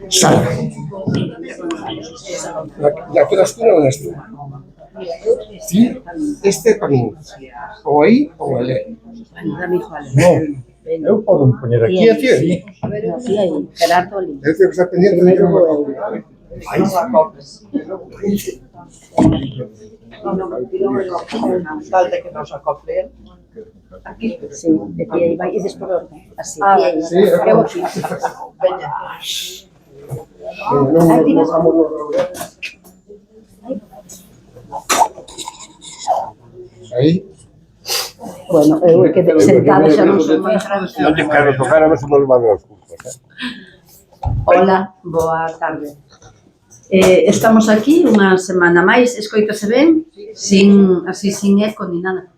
Sala. La clausura non está. Sí, este para min. Ou aí ou alé. Non, eu podo poñer aquí e ti ali. Aquí hai Gerardo ali. Eu tenho que estar pendiente de eu. Aí se acopes. Falta que nos acople. Aquí, sí, de aquí aí vai, e despois orden. Así, Sí, eu aquí. Veña. Non nos vamos nos reunir. Aí. Bueno, eu que sentada xa non son moi grande. Non te quero tocar, a ver se nos van as culpas. Hola, boa tarde. Estamos aquí unha semana máis, escoítase ben, sin eco ni nada.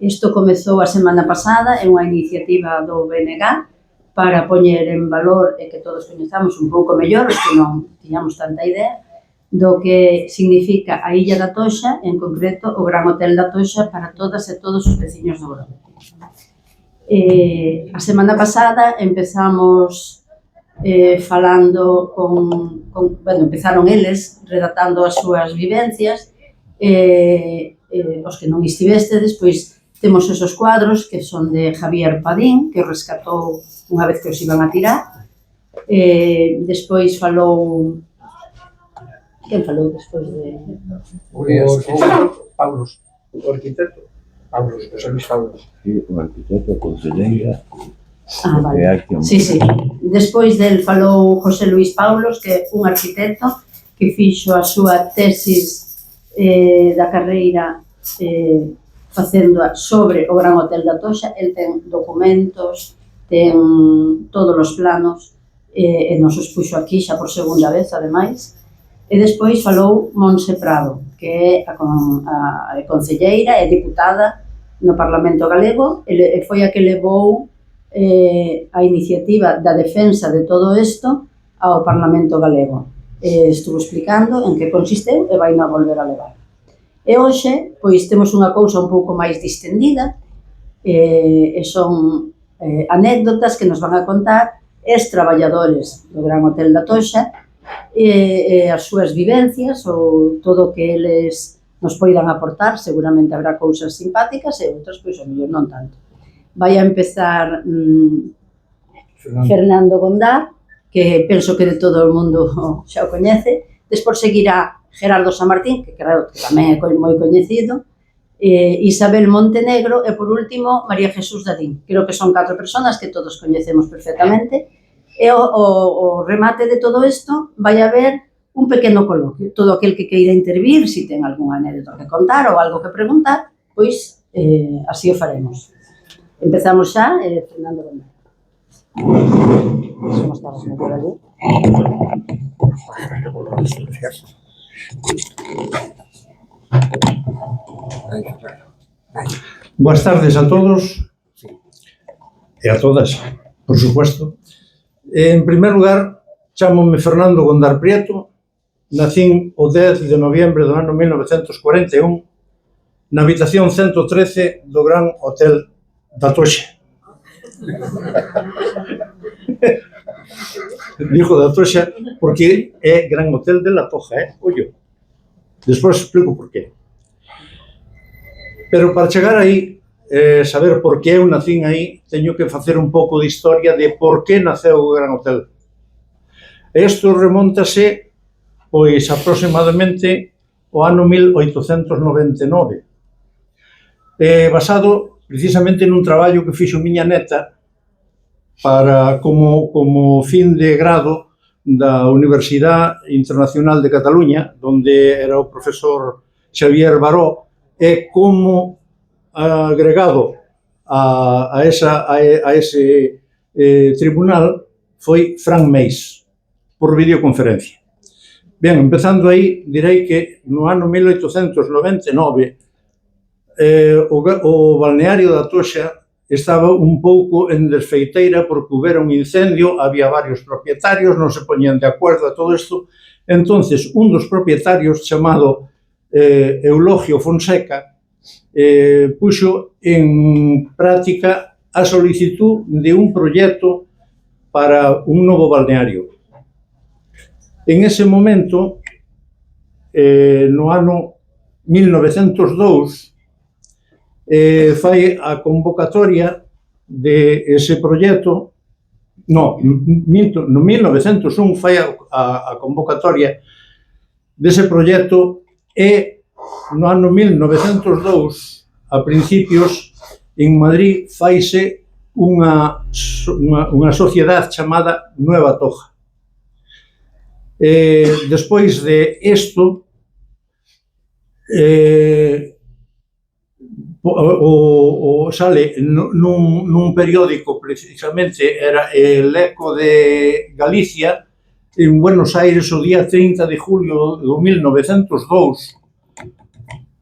Isto comezou a semana pasada, é unha iniciativa do BNG para poñer en valor e que todos coñezamos un pouco mellor, os que non tiñamos tanta idea, do que significa a Illa da Toxa, en concreto o Gran Hotel da Toxa para todas e todos os veciños do Grove. A semana pasada empezamos falando bueno, empezaron eles redactando as súas vivencias, os que non estivestedes, pois temos esos cuadros que son de Javier Padín, que rescatou unha vez que os iban a tirar. Despois falou... Quen falou despois de... O Paulos, o arquitecto. Paulos, José Luis Paulos. Sí, o arquitecto, conselleira. Vale. Sí. Despois del falou José Luis Paulos, que é un arquitecto que fixo a súa tesis da carreira facéndoa sobre o Gran Hotel da Toxa. El ten documentos, ten todos os planos e nos os puxo aquí xa por segunda vez, ademais. E despois falou Monse Prado, que é a concelleira e diputada no Parlamento Galego, e foi a que levou a iniciativa da defensa de todo isto ao Parlamento Galego. Estuvo explicando en que consisteu e vai na volver a levar. E hoxe, pois, temos unha cousa un pouco máis distendida, e son anécdotas que nos van a contar os traballadores do Gran Hotel da Toxa, as súas vivencias ou todo o que eles nos poidan aportar. Seguramente habrá cousas simpáticas e outras, pois, ao mellor non tanto. Vai a empezar Fernando Gondar, que penso que de todo o mundo xa o coñece. Despois seguirá Gerardo Sanmartín, que creo que tamén é moi coñecido, Isabel Montenegro e, por último, María Jesús Dadín. Creo que son 4 persoas que todos coñecemos perfectamente. E o remate de todo isto vai haber un pequeno coloquio. Todo aquel que queira intervir, se ten algunha anécdota que contar ou algo que preguntar, pois así o faremos. Empezamos xa, Fernando Gondar. Somos todos mellor ali. Boas tardes a todos e a todas, por supuesto. En primer lugar, chámome Fernando Gondar Prieto, nacín o 10 de noviembre do ano 1941 na habitación 113 do Gran Hotel da Toxa. Digo da Toxa porque é Gran Hotel de la Toja, ollo. Despois explico por qué. Pero para chegar aí, saber por que eu nacín aí, teño que facer un pouco de historia de por que naceu o Gran Hotel. Isto remontase, pois, aproximadamente o ano 1899, basado precisamente nun traballo que fixo miña neta para como fin de grado da Universidade Internacional de Cataluña, onde era o profesor Xavier Baró, e como agregado a ese tribunal foi Frank Meis, por videoconferencia. Ben, empezando aí, direi que no ano 1899 o balneario da Toxa estaba un pouco en desfeiteira porque houbera un incendio, había varios propietarios, non se poñían de acordo a todo isto. Entonces, un dos propietarios, chamado Eulogio Fonseca, puxo en práctica a solicitud de un proxecto para un novo balneario. En ese momento, no ano 1902, fai a convocatoria de ese proxecto. No 1901 fai a convocatoria dese proxecto e no ano 1902, a principios, en Madrid faise unha sociedade chamada Nueva Toja. Despois de isto, sale nun periódico, precisamente era El Eco de Galicia, en Buenos Aires, o día 30 de julio de 1902,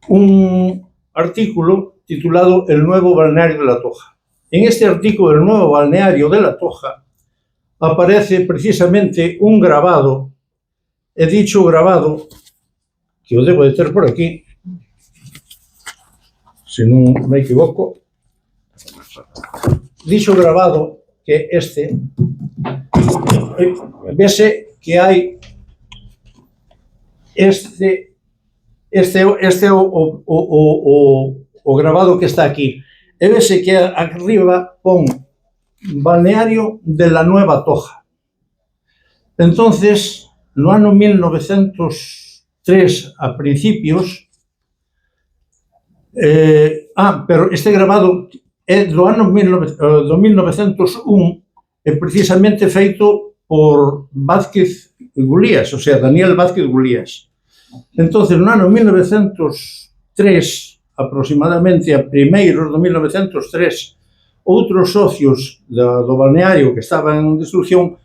un artículo titulado El nuevo balneario de la Toja. En este artículo del nuevo balneario de la Toja aparece precisamente un grabado, he dicho grabado, que o debo de ter por aquí, se non me equivoco, dicho grabado que este, vese que hai este o grabado que está aquí, e vese que arriba pon balneario de la Nueva Toja. Entonces, no ano 1903, a principios, pero este grabado é do ano 1901, é precisamente feito por Vázquez Gulías, o sea, Daniel Vázquez Gulías. Entonces, no ano 1903, aproximadamente a primeiros do 1903, outros socios do balneario que estaba en destrucción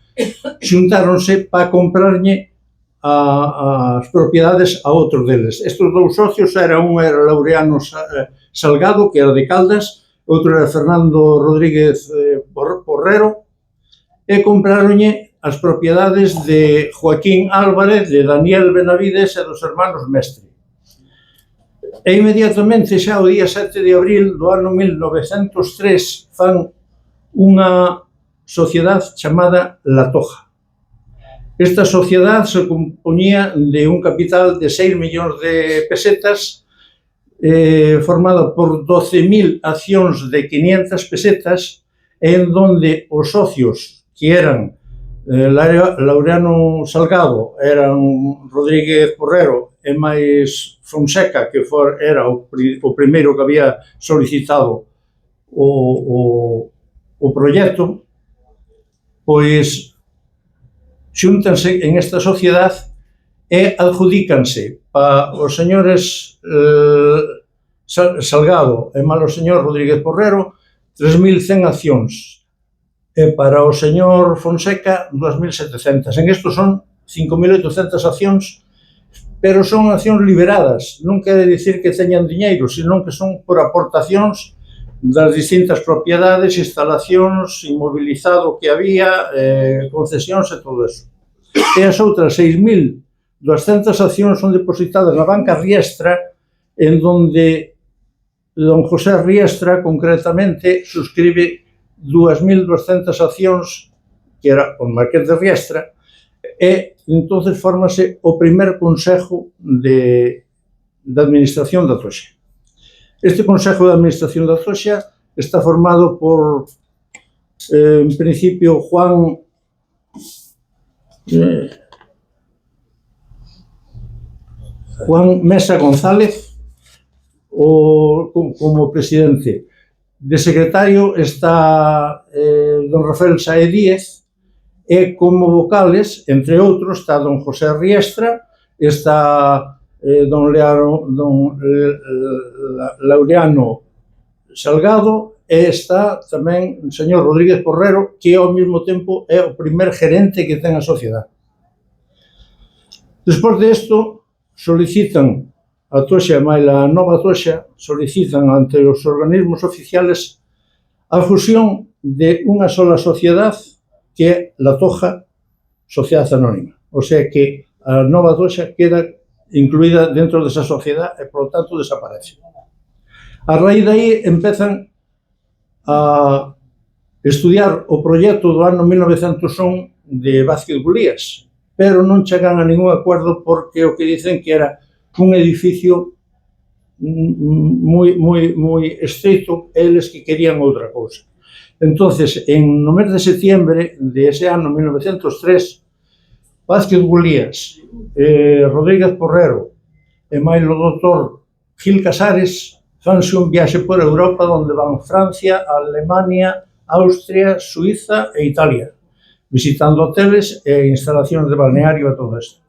xuntáronse para comprarlle as propiedades a outros deles. Estes dous socios un era Laureano Salgado, que era de Caldas, outro era Fernando Rodríguez Porrero, e compraronlle as propiedades de Joaquín Álvarez, de Daniel Benavides e dos hermanos Mestre. E inmediatamente, xa o día 7 de abril do ano 1903, fan unha sociedade chamada La Toja. Esta sociedade se compoñía de un capital de 6 millóns de pesetas, formada por 12.000 accións de 500 pesetas, en donde os socios, que eran Laureano Salgado, eran Rodríguez Porrero e máis Fonseca, que era o primeiro que había solicitado o proxecto, pois xúntanse en esta sociedade e adjudícanse para os señores Salgado e para o señor Rodríguez Porrero 3.100 accións e para o señor Fonseca 2.700. En isto son 5.800 accións, pero son accións liberadas. Non quere dicir que teñan diñeiro, senón que son por aportacións das distintas propiedades, instalacións, inmobilizado que había, concesións e todo eso. E as outras 6.200 accións son depositadas na banca Riestra, en donde don José Riestra, concretamente, suscribe 2.200 accións, que era o Marqués de Riestra, e entonces fórmase o primer Consejo de Administración da Toxa. Este Consejo de Administración da Toxa está formado por, en principio, Juan Mesa González como presidente. De secretario está don Rafael Sae Díez, e como vocales, entre outros, está don José Riestra, está don Laureano Salgado, e está tamén o señor Rodríguez Porrero, que ao mesmo tempo é o primer gerente que ten a sociedade. Despois de isto, solicitan a Toxa, máis a nova Toxa, solicitan ante os organismos oficiales a fusión de unha sola sociedade, que é La Toja Sociedade Anónima. O sea que a nova Toxa queda incluída dentro desa sociedade e, por lo tanto, desaparece. A raíz de aí empezan a estudiar o proxecto do ano 1901 de Vázquez Gulías, pero non chegan a ningún acordo porque o que dicen que era un edificio moi estreito, eles que querían outra cousa. Entonces, no mes de setiembre de ese ano 1903, Vázquez Gulías, Rodríguez Porrero e máis o doutor Gil Casares fanse un viaxe por Europa onde van Francia, Alemania, Austria, Suiza e Italia, visitando hoteles e instalacións de balneario e todo isto.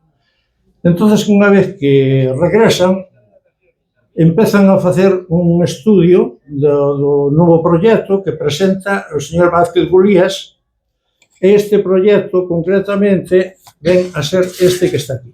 Entonces, unha vez que regresan, empezan a facer un estudio do novo proxecto que presenta o señor Vázquez Gulías, e este proxecto, concretamente, ven a ser este que está aquí.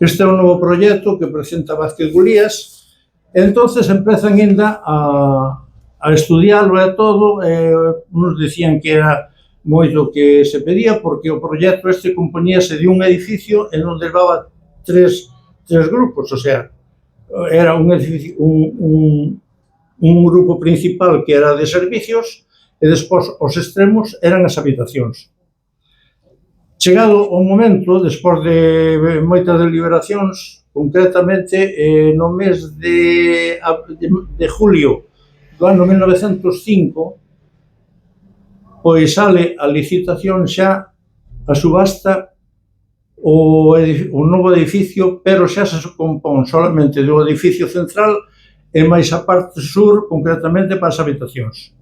Este é un novo proxecto que presenta Vázquez Gulías, e entonces empezan ainda a estudiarlo e todo, e uns dicían que era moito que se pedía, porque o proxecto este compoñíase de un edificio en onde levaba tres grupos, o sea, era un edificio, un grupo principal que era de servicios, e despois os extremos eran as habitacións. Chegado o momento, despois de moitas deliberacións, concretamente no mes de julio do ano 1905, pois sale a licitación xa, a subasta, o novo edificio, pero xa se compón solamente do edificio central e máis a parte sur, concretamente para as habitacións.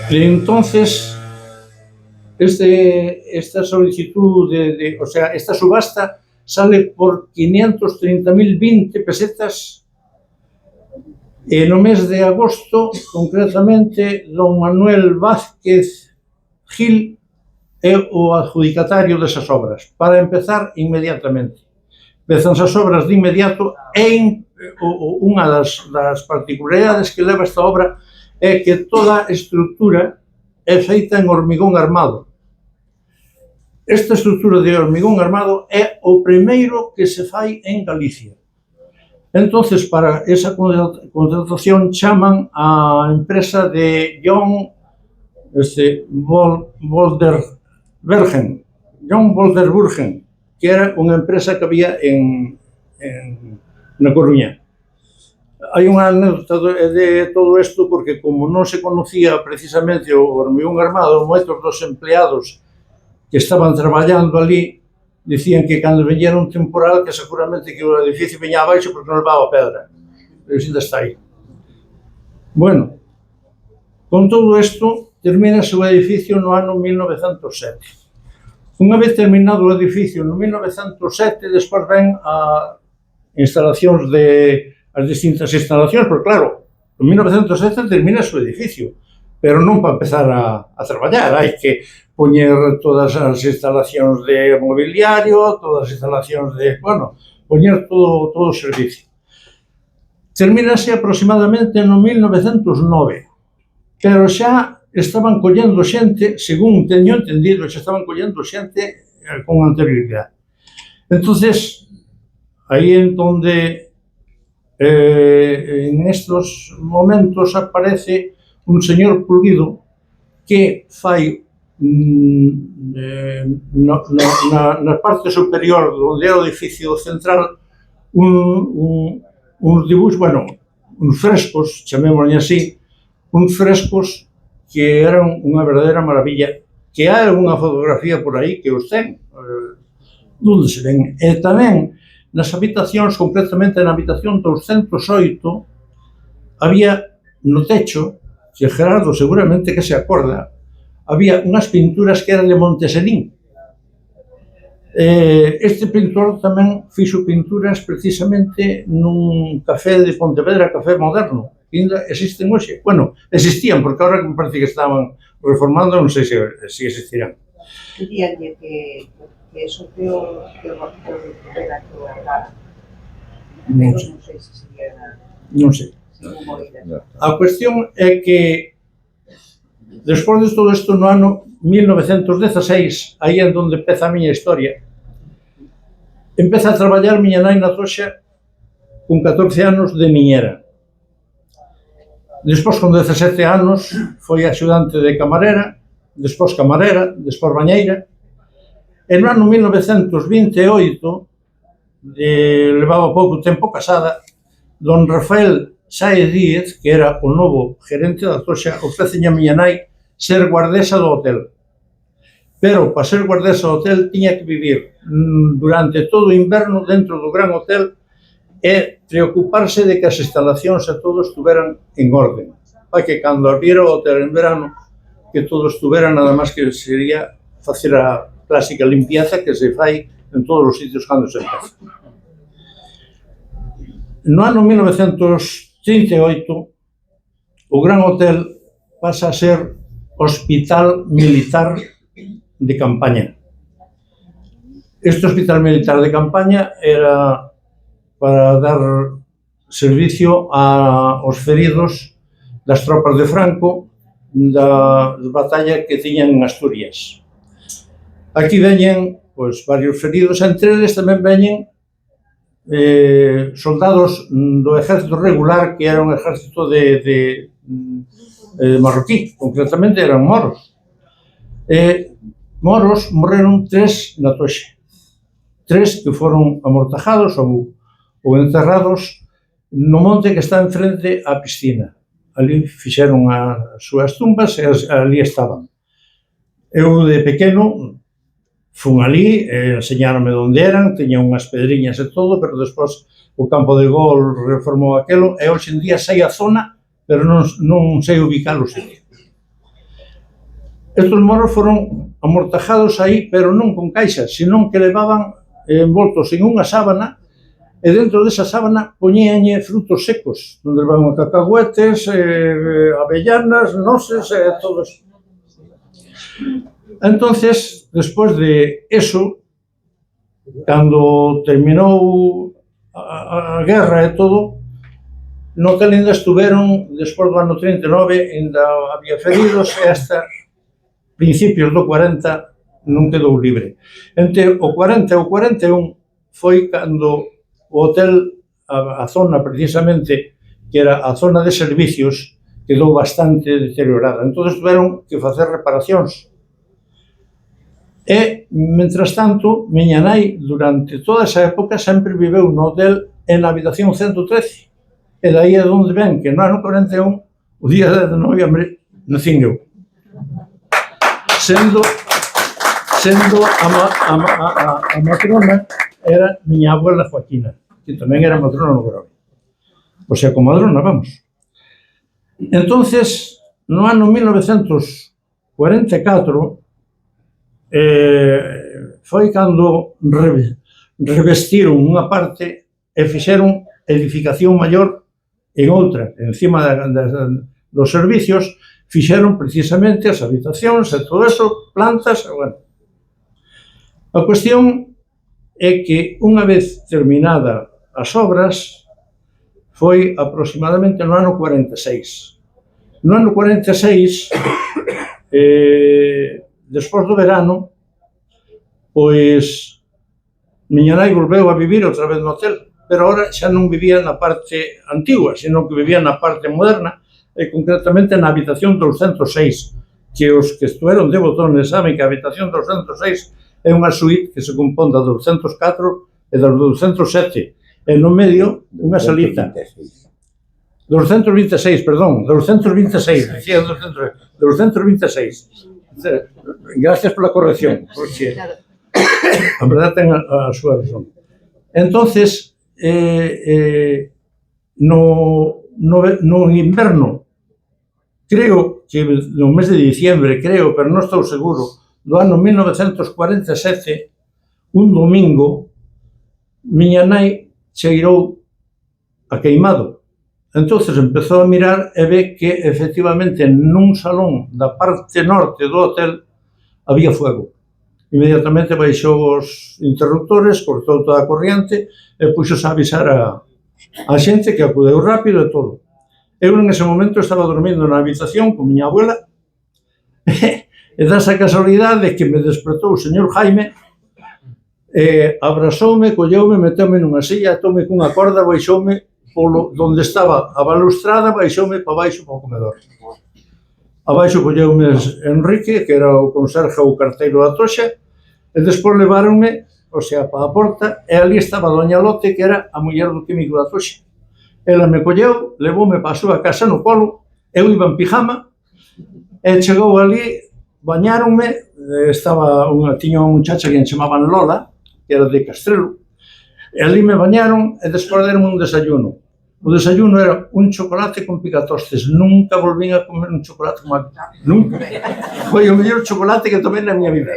Entonces, esta solicitud, o sea, esta subasta sale por 530.020 pesetas, e no mes de agosto, concretamente, don Manuel Vázquez Gil é o adjudicatario desas obras, para empezar inmediatamente. Empezan as obras de inmediato e unha das particularidades que leva esta obra é que toda a estrutura é feita en hormigón armado. Esta estrutura de hormigón armado é o primeiro que se fai en Galicia. Entonces, para esa contratación chaman a empresa de John Volderburgen, que era unha empresa que había na Coruña. Hai unha anécdota de todo isto, porque como non se conocía precisamente o hormigón armado, moitos dos empleados que estaban traballando ali dicían que cando veñera un temporal que seguramente que o edificio veña abaixo porque non levaba pedra. Pero ainda está aí. Bueno, con todo isto, termínase o edificio no ano 1907. Unha vez terminado o edificio no 1907, despois ven a instalacións as distintas instalacións, porque claro, en 1907 termina o edificio, pero non para empezar a traballar, hai que poñer todas as instalacións de mobiliario, todas as instalacións de, bueno, poñer todo o servicio. Termínase aproximadamente no 1909, pero xa estaban collendo xente, según teño entendido, xa estaban collendo xente con anterioridade. Entonces, aí en donde en estos momentos aparece un señor Pulido que fai na parte superior onde era o edificio central uns dibujos, bueno, uns frescos, chamémoslle así, uns frescos que eran unha verdadeira maravilla, que hai unha fotografía por aí que os ten, onde se ven. E tamén nas habitacións, concretamente na habitación 208, había no techo, que Gerardo seguramente que se acorda, había unhas pinturas que eran de Monteselín. Este pintor tamén fixo pinturas precisamente nun café de Pontevedra, Café Moderno, que ainda existen hoxe. Bueno, existían, porque agora me parece que estaban reformando, non sei se existirán. Diríanlle que eso que o recupera toda a... Non sei. Non sei se sería... Non sei. A cuestión é que despois de todo isto, no ano 1916, aí é onde empeza a miña historia, empeza a traballar miña nai na Toxa con 14 anos de niñera. Despois, con 17 anos, foi axudante de camarera, despois camarera, despois bañeira, e no ano 1928, levaba pouco tempo casada, don Rafael Sáez Díez, que era o novo gerente da Toxa, ofreceña a miña nai ser guardesa do hotel. Pero, para ser guardesa do hotel, tiña que vivir durante todo o inverno dentro do gran hotel e preocuparse de que as instalacións e todo estuveran en orden, para que cando abriera o hotel en verano, que todo estuvera, nada máis que sería facer a clásica limpieza que se fai en todos os sitios cando se empeza. No ano 1938, o Gran Hotel pasa a ser Hospital Militar de Campaña. Este Hospital Militar de Campaña era para dar servicio aos feridos das tropas de Franco da batalla que tiñan en Asturias. Aquí veñen varios feridos, entre eles tamén veñen soldados do exército regular, que era un exército de marroquí, concretamente eran moros. Moros morreron 3 na Toxa. 3 que foron amortajados ou enterrados no monte que está enfrente á piscina. Ali fixeron as súas tumbas e ali estaban. Eu, de pequeno, fun ali, enseñáronme onde eran, tiña unhas pedriñas e todo, pero despois o campo de gol reformou aquelo, e hoxe en día sei a zona, pero non sei ubicar o sitio. Estos moros foron amortajados aí, pero non con caixas, senón que levaban envoltos en unha sábana, e dentro desa sábana poñíanlle frutos secos, onde levaban cacahuetes, avellanas, noses e todo eso. Entonces, despois de eso, cando terminou a guerra e todo, no hotel ainda estuveron, despois do ano 39, ainda había feridos, e hasta principios do 40 non quedou libre. Entre o 40 e o 41 foi cando o hotel, a zona precisamente, que era a zona de servicios, quedou bastante deteriorada. Entón, tiveron que facer reparacións. E, mentras tanto, miña nai, durante toda esa época, sempre viveu no hotel en a habitación 113. E daí é onde ven que no ano 41, o día 10 de noviembre, nacín eu. Sendo a matrona era miña abuela Joaquina, que tamén era matrona no Grove. O sea, comadrona, vamos. Entonces, no ano 1944, foi cando revestiron unha parte e fixeron edificación maior en outra, encima dos servicios, fixeron precisamente as habitacións e todo eso, plantas, e bueno. A cuestión é que unha vez terminada as obras, foi aproximadamente no ano 46. No ano 46, despois do verano, pois, miña nai volveu a vivir outra vez no hotel, pero ahora xa non vivía na parte antigua, senón que vivía na parte moderna, e concretamente na habitación 206, que os que estuveron de Botones saben que a habitación 206 é unha suite que se compón da 204 e da 207, e no medio unha salita. 226, perdón, 226, dicía 226. Gracias pola corrección, porque a verdade ten a súa razón. Entonces, no inverno, creo que no mes de diciembre, creo, pero non estou seguro, do ano 1947, un domingo, miña nai cheirou a queimado. Entonces empezou a mirar e ve que efectivamente nun salón da parte norte do hotel había fuego. Inmediatamente baixou os interruptores, cortou toda a corriente e puxose a avisar a xente, que acudeu rápido e todo. Eu en ese momento estaba dormindo na habitación con miña abuela e dasa casualidade que me despertou o señor Jaime, abrazoume, colleume, meteume nunha silla, atoume cunha corda, baixoume polo donde estaba a balustrada, baixoume para baixo para o comedor. Abaixo colleume Enrique, que era o conserje ou carteiro da Toxa, e despois leváronme, o sea, para a porta, e ali estaba Doña Lote, que era a muller do químico da Toxa. Ela me colleu, levoume para a súa casa no colo, eu iba en pijama, e chegou ali, bañáronme, tiña unha muchacha que se chamaban Lola, que era de Castrelo, e ali me bañaron e despois deron un desayuno. O desayuno era un chocolate con picatostes. Nunca volvín a comer un chocolate como aquel. Nunca. Foi o mellor chocolate que tomei na miña vida.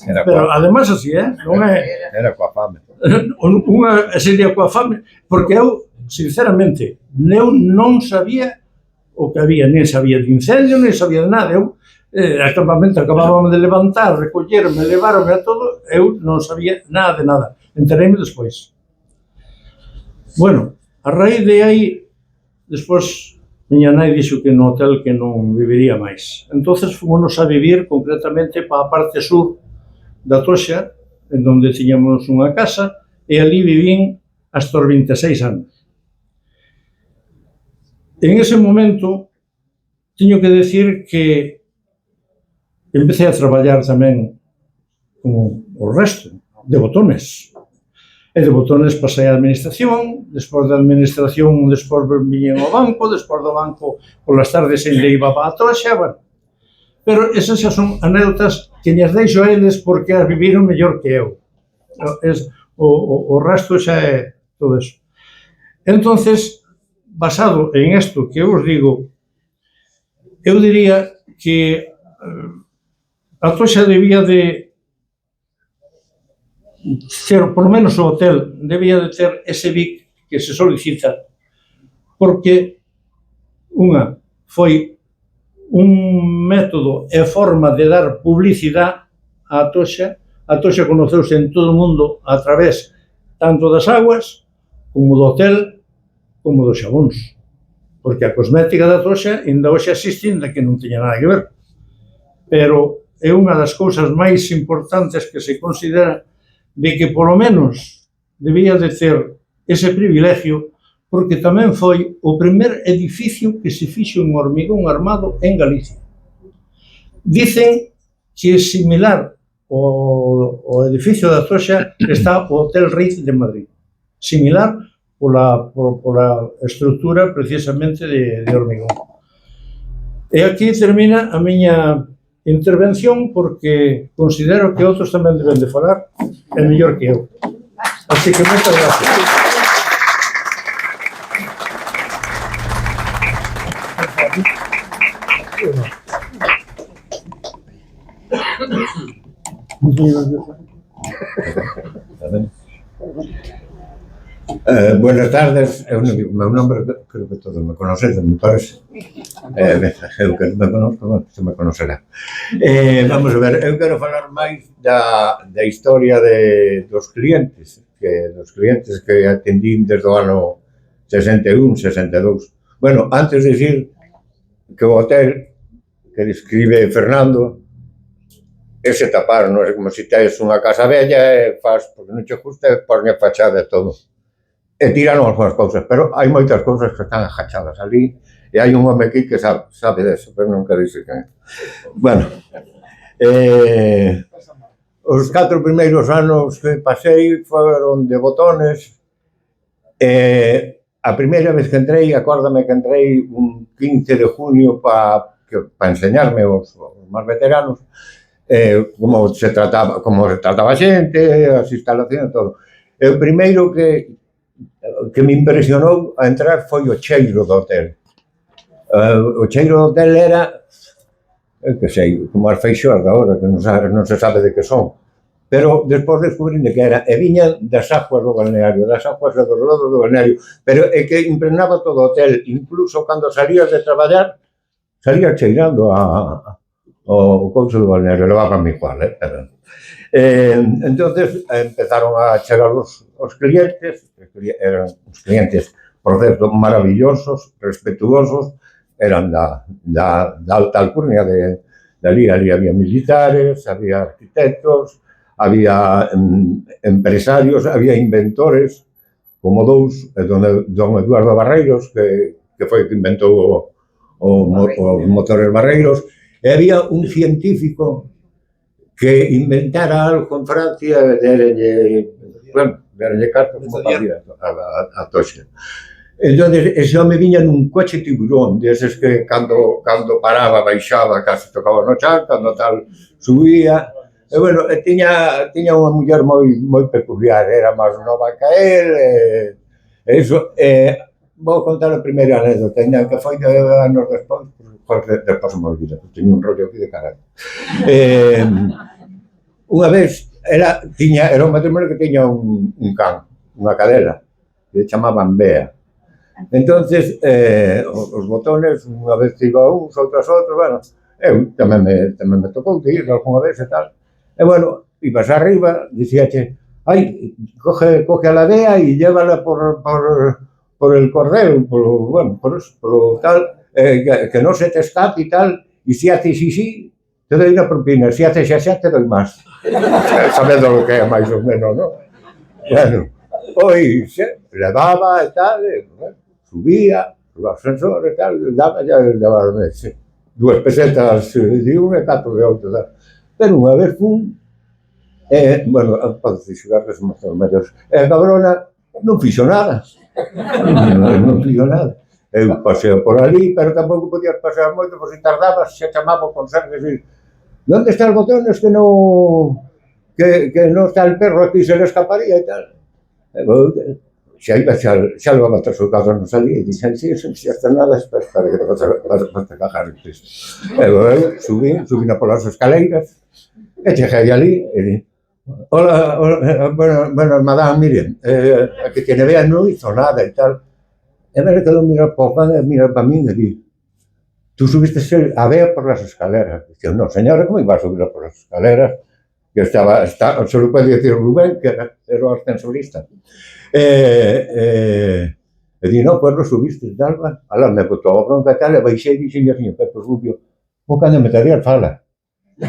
Pero, además, así, non é... Era coa fame. Unha sería coa fame, porque eu, sinceramente, eu non sabía o que había, nem sabía de incendio, nem sabía de nada. Eu, acabábamos de levantar, recollerme, levarme a todo, eu non sabía nada de nada. Entereime despois. Bueno, a raíz de aí, despois, miña nai dixo que no hotel que non viviría máis. Entonces, fomos a vivir concretamente para a parte sur da Toxa, en donde tiñamos unha casa, e ali vivín hasta os 26 anos. En ese momento, teño que decir que empecé a traballar tamén como o resto, de botones. E de botones pasei a administración, despois da administración, despois viñen ao banco, despois do banco, polas tardes ainda iba para a Toxa, bueno. Pero esas xa son anécdotas que lles deixo a eles porque as viviron mellor que eu. O resto xa é todo eso. Entonces, basado en isto que eu os digo, eu diría que a Toxa debía de ter, polo menos o hotel, debía de ter ese BIC que se solicita, porque unha foi un método e forma de dar publicidade á Toxa. A Toxa conoceuse en todo o mundo a través tanto das aguas, como do hotel, como dos xabóns. Porque a cosmética da Toxa ainda hoxe existe, ainda que non teña nada que ver. Pero é unha das cousas máis importantes que se considera de que, polo menos, debía de ter ese privilegio, porque tamén foi o primer edificio que se fixo en hormigón armado en Galicia. Dicen que é similar ao edificio da Toxa que está o Hotel Riz de Madrid. Similar pola estrutura precisamente de hormigón. E aquí termina a miña intervención porque considero que outros tamén deben de falar e mellor que eu. Así que moitas gracias. Buenas tardes, eu non digo o meu nombre, creo que todos me conocen, me parece. Eu que non me conozco, se me conocerá. Vamos a ver, eu quero falar máis da historia dos clientes que atendín desde o ano 61, 62. Bueno, antes de dicir que o hotel que describe Fernando ese tapar, non é como se tes unha casa bella e faz, porque non che gusta, porne a fachada e todo. E tiraron algunhas cousas, pero hai moitas cousas que están agachadas ali, e hai un home aquí que sabe deso, pero non quero dicir que... Bueno, os 4 primeiros anos que pasei foron de botones, a primeira vez que entrei, acórdame que entrei un 15 de junio para enseñarme os máis veteranos como se trataba a xente, as instalacións e todo. E o primeiro que me impresionou a entrar foi o cheiro do hotel. O cheiro do hotel era, que sei, como as feixoas da hora, que non se sabe de que son, pero despois descubrín que era, e viñan das aguas do balneario, das aguas dos lodos do balneario, pero é que impregnaba todo o hotel, incluso cando salías de traballar, salías cheirando o couso do balneario, levaban igual, entonces empezaron a chegar os clientes, eran os clientes, por certo, maravillosos, respetuosos, eran da alta alcurnia de ali había militares, había arquitectos, había empresarios, había inventores, como dous, e don Eduardo Barreiros, que foi que inventou os motores Barreiros, e había un científico que inventara algo en Francia e derenlle cartas como facía a toxa. Entón, ese home viña nun coche tiburón, deses que cando paraba, baixaba, casi tocaba no chan, cando tal, subía. E, bueno, tiña unha muller moi peculiar, era máis nova que él, iso. Vou contar a primeira anécdota, que foi de anos despois, despois se me olvida, porque teño un rollo aquí de caralho. Unha vez, era un matrimonio que tiña un can, unha cadela, que chamaban Bea. Entonces, os botones, unha vez iba uns, outras outros, bueno, eu tamén me tocou de ir algunha vez e tal. E, bueno, ibas arriba, dicíache, ai, coge a la Bea e llévala por el cordel, polo tal, que non se te escape e tal, e se hace xixi, te doy unha propina, se hace xa, te doy máis. Sabendo lo que é, máis ou menos, non? Bueno, pois, levaba e tal, subía, o ascensor e tal, daba 2 pesetas de un e 4 de outro, tal. Pero unha vez fun, bueno, pode xogar que somos os medios, e a cabrona non fixo nada. Non fixo nada. Eu paseo por ali, pero tampouco podías pasear moito, porque se tardabas, xa chamaba o conserje e dicir, ¿dónde está el botón? Es que no está el perro aquí, se le escaparía e tal. Xa levaba 3 ou 4 anos ali, e dixen, sí, xa está nada, espera que te vas a cajar. Eu subí polas escaleiras, e cheguei ali, e di, hola, bueno, madame, miren, a que tiene Bea non hizo nada e tal. E me quedou mirar para mí e di, tú subiste a Bea por las escaleras. Dice, no, señora, como iba a subirla por las escaleras? Que solo puede decir Rubén, que era o ascensorista. E di, no, pues lo subiste, tal, ala, me botou a bronca e tal, e baixei e dixen, señor Pepe Rubio, como cando me taría fala. E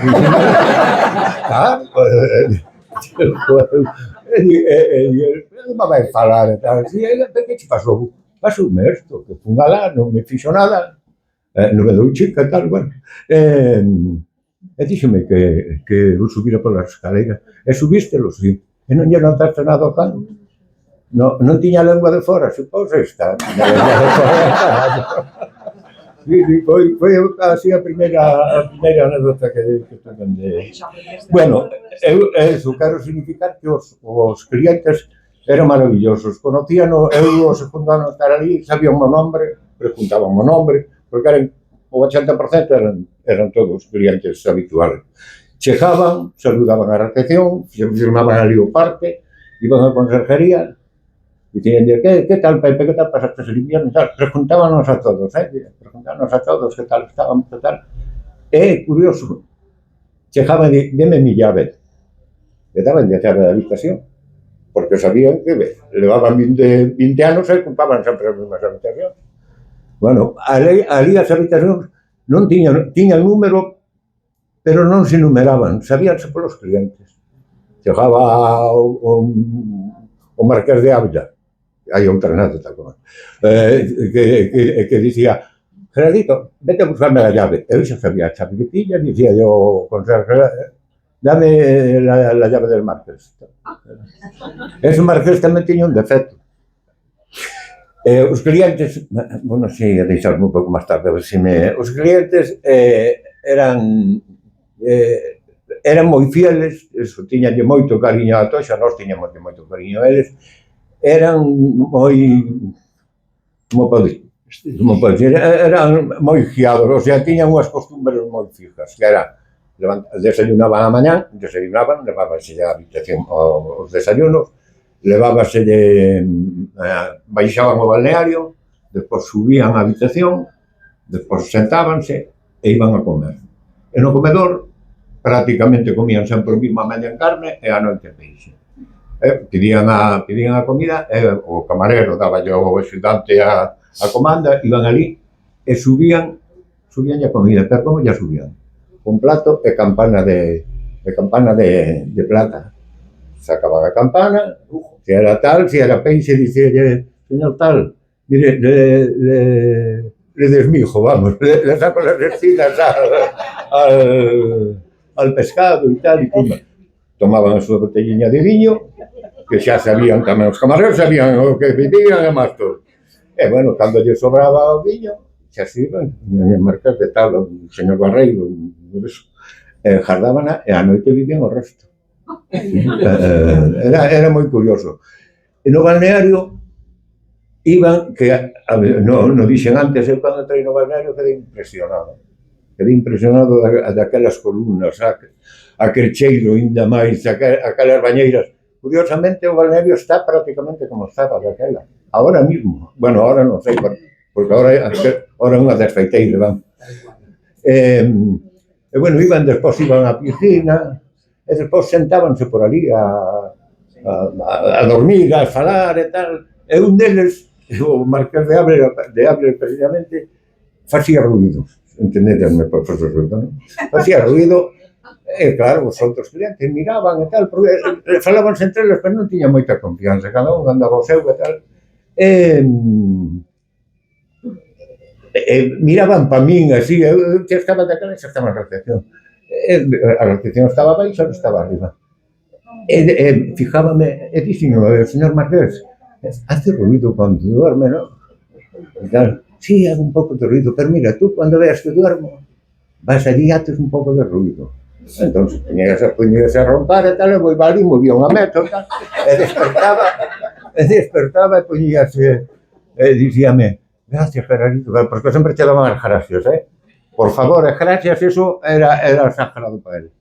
non me vai falar e tal, que che pasou? Pasoume isto, que fun alá, non me fixo nada, non me dou chica e tal, bueno. E díxeme que eu subira polas escaleiras. E subístelo, sí. E non lle notaste nada ao can. Non tiña a lengua de fora, supós esta. Foi así a primeira anécdota que tenho de... Bueno, eu quero significar que os clientes eran maravillosos. Conocían, eu o segundo ano estar ali, sabían o nombre, preguntaban o nombre, porque o 80% eran todos clientes habituales. Chegaban, saludaban a recepción, firmaban ali o parte, iban a conserjería, dicían, que tal, Pepe, que tal pasaste el invierno? Preguntábanos a todos, que tal estábamos, que tal. É curioso, chegaban e deme mi llave, le daban a chave da habitación, porque sabían que levaban 20 anos e ocupaban sempre as mesmas habitacións. Bueno, ali as habitacións non tiñan número, pero non se numeraban, sabíanse polos clientes. Chegaba o Marqués de Ávila, hai outra anécdota como que dicía, Gerardito, vete a buscarme a llave. Eu xa sabía a chave que tiña, dicía yo, dame la llave del Marqués. Ese Marqués tamén tiña un defecto. Os clientes, bueno, si, a deixarme un pouco máis tarde, a ver se me... Os clientes eran moi fieles, tiñanlle moito cariño a toxa, nós tiñamos moito cariño a eles, eran moi... como pode dicir, eran moi guiados, o sea, tiñan unhas costumbres moi fijas, que era, desayunaban a mañán, levábanse a habitación os desayunos, baixaban ao balneario, despois subían á habitación, despois sentábanse e iban a comer. E no comedor, prácticamente comían sempre o mismo a media en carne e a noite peixe. Pedían a comida, o camarero daba ao axudante a comanda, iban ali e subían a comida, pero como ya subían? Con plato e campana de plata. sacaban a campana, si era tal, si era peixe, dicía, señor tal, mire, le desmijo, vamos, le saco las espinas al pescado e tal, e pumba. Tomaban a súa botelliña de viño, que xa sabían tamén, os camareros sabían o que vivían e máis todo. E, bueno, cando lle sobraba o viño, xa se iban, en marcas de tal, o señor Barreiro, jardábana, e a noite vivían o resto. Era moi curioso. E no balneario iban, que no dixen antes, eu cando entrei no balneario quedei impresionado daquelas columnas, aquel cheiro ainda máis, aquelas bañeiras. Curiosamente, o balneario está prácticamente como estaba daquela, ahora mismo. Bueno, ahora non sei, porque ahora é unha desfeiteira, vamos. E, bueno, despois iban á piscina, e despois sentábanse por ali a dormir, a falar e tal. E un deles, o Marqués de Ábril, precisamente, facía ruido. Entendedme, profesor, non? Facía ruido, e claro, os outros clientes miraban e tal, porque falábanse entre eles, pero non tiña moita confianza, cada un andaba o seu e tal. Miraban pa min así, eu que estaba daquela, xa estaba na recepción. A recepción estaba baixo, eu estaba arriba. Fijábame, e dixen, señor Marqués, hace ruido cando duerme, non? E tal. Sí, hago un pouco de ruido, pero mira, tú cando veas que duermo, vas allí e haces un pouco de ruido. Entón, poñíase a roncar e tal, e vou ali, movía unha metro e tal, e despertaba e poñíase, e dicíame, gracias, Gerardito, porque sempre che daban as gracias, por favor, as gracias, eso era sagrado para él.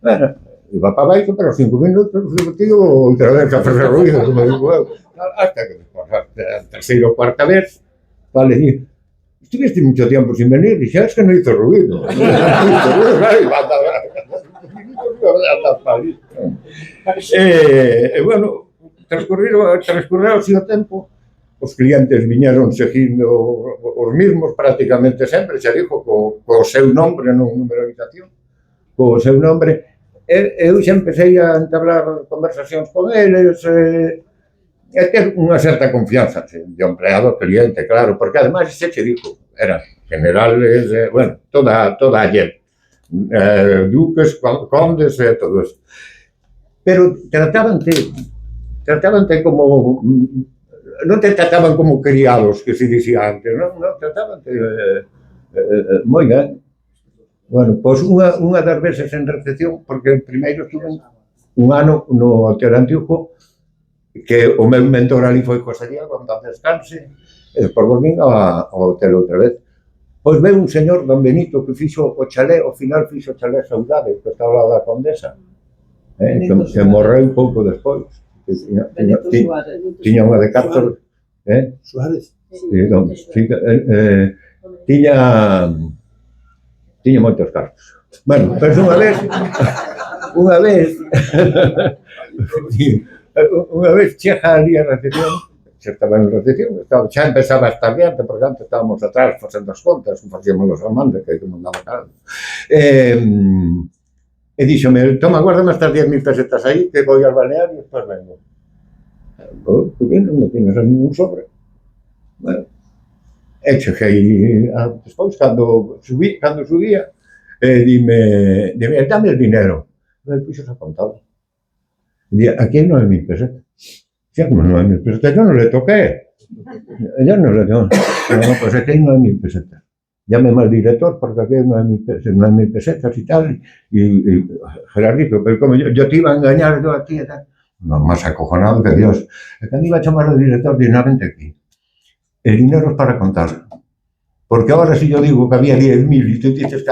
Bueno, iba para baixo, pero 5 minutos, tío, outra vez a facer ruido, como digo eu, hasta que despois, a terceira ou cuarta vez, vale, estuviste mucho tiempo sin venir, y ya es que no hizo ruido. Bueno, transcurriu así o tempo, os clientes viñeron seguindo os mismos prácticamente sempre, xa dixo, co seu nombre, non numerización, co seu nombre. Eu xa empecé a entablar conversacións con eles, e ter unha certa confianza de empleado cliente, claro, porque ademais xe che digo, eran generales, bueno, toda a lle, duques, condes e todo isto. Pero tratábante como, non te trataban como criados, que se dicía antes, non tratábante moi ben. Bueno, pois unha das veces en recepción, porque primeiro estuve un ano no Hotel Antiujo, que o meu mentor ali foi José Diego, en descanse, e despois volvín ao hotel outra vez. Pois veu un señor, don Benito, que fixo o chalé, ao final fixo o chalé Saudade, que está ao lado da Condesa, que morreu pouco despois. Tiña unha de cartos, Suárez. Tiña moitos cartos. Bueno, pero unha vez chega ali a recepción, xa estaba en recepción, xa empezaba a estar diante, porque antes estábamos atrás facendo as contas, facíamos os amantes, que mandaba caralho. E díxome, toma, guárdame estas 10.000 pesetas aí, que vou ao balneario e despois vengo. Pois ben, non me tienes a ningún sobre. Bueno, e cheguei despois, cando subía, dime, dame el dinero. El puxo a contar. Aquí hay 9.000 pesetas. Sí, como 9.000 pesetas, yo no le toqué. Yo no le toqué. No, pues aquí hay 9.000 pesetas. Llámeme al director porque aquí hay 9.000 pesetas y tal. Y Gerardito, pero como yo te iba a engañar yo aquí y tal. No, más acojonado que Dios. Cuando iba a llamar al director, dignamente aquí. El dinero es para contar. Porque ahora si yo digo que había 10.000 y tú dices que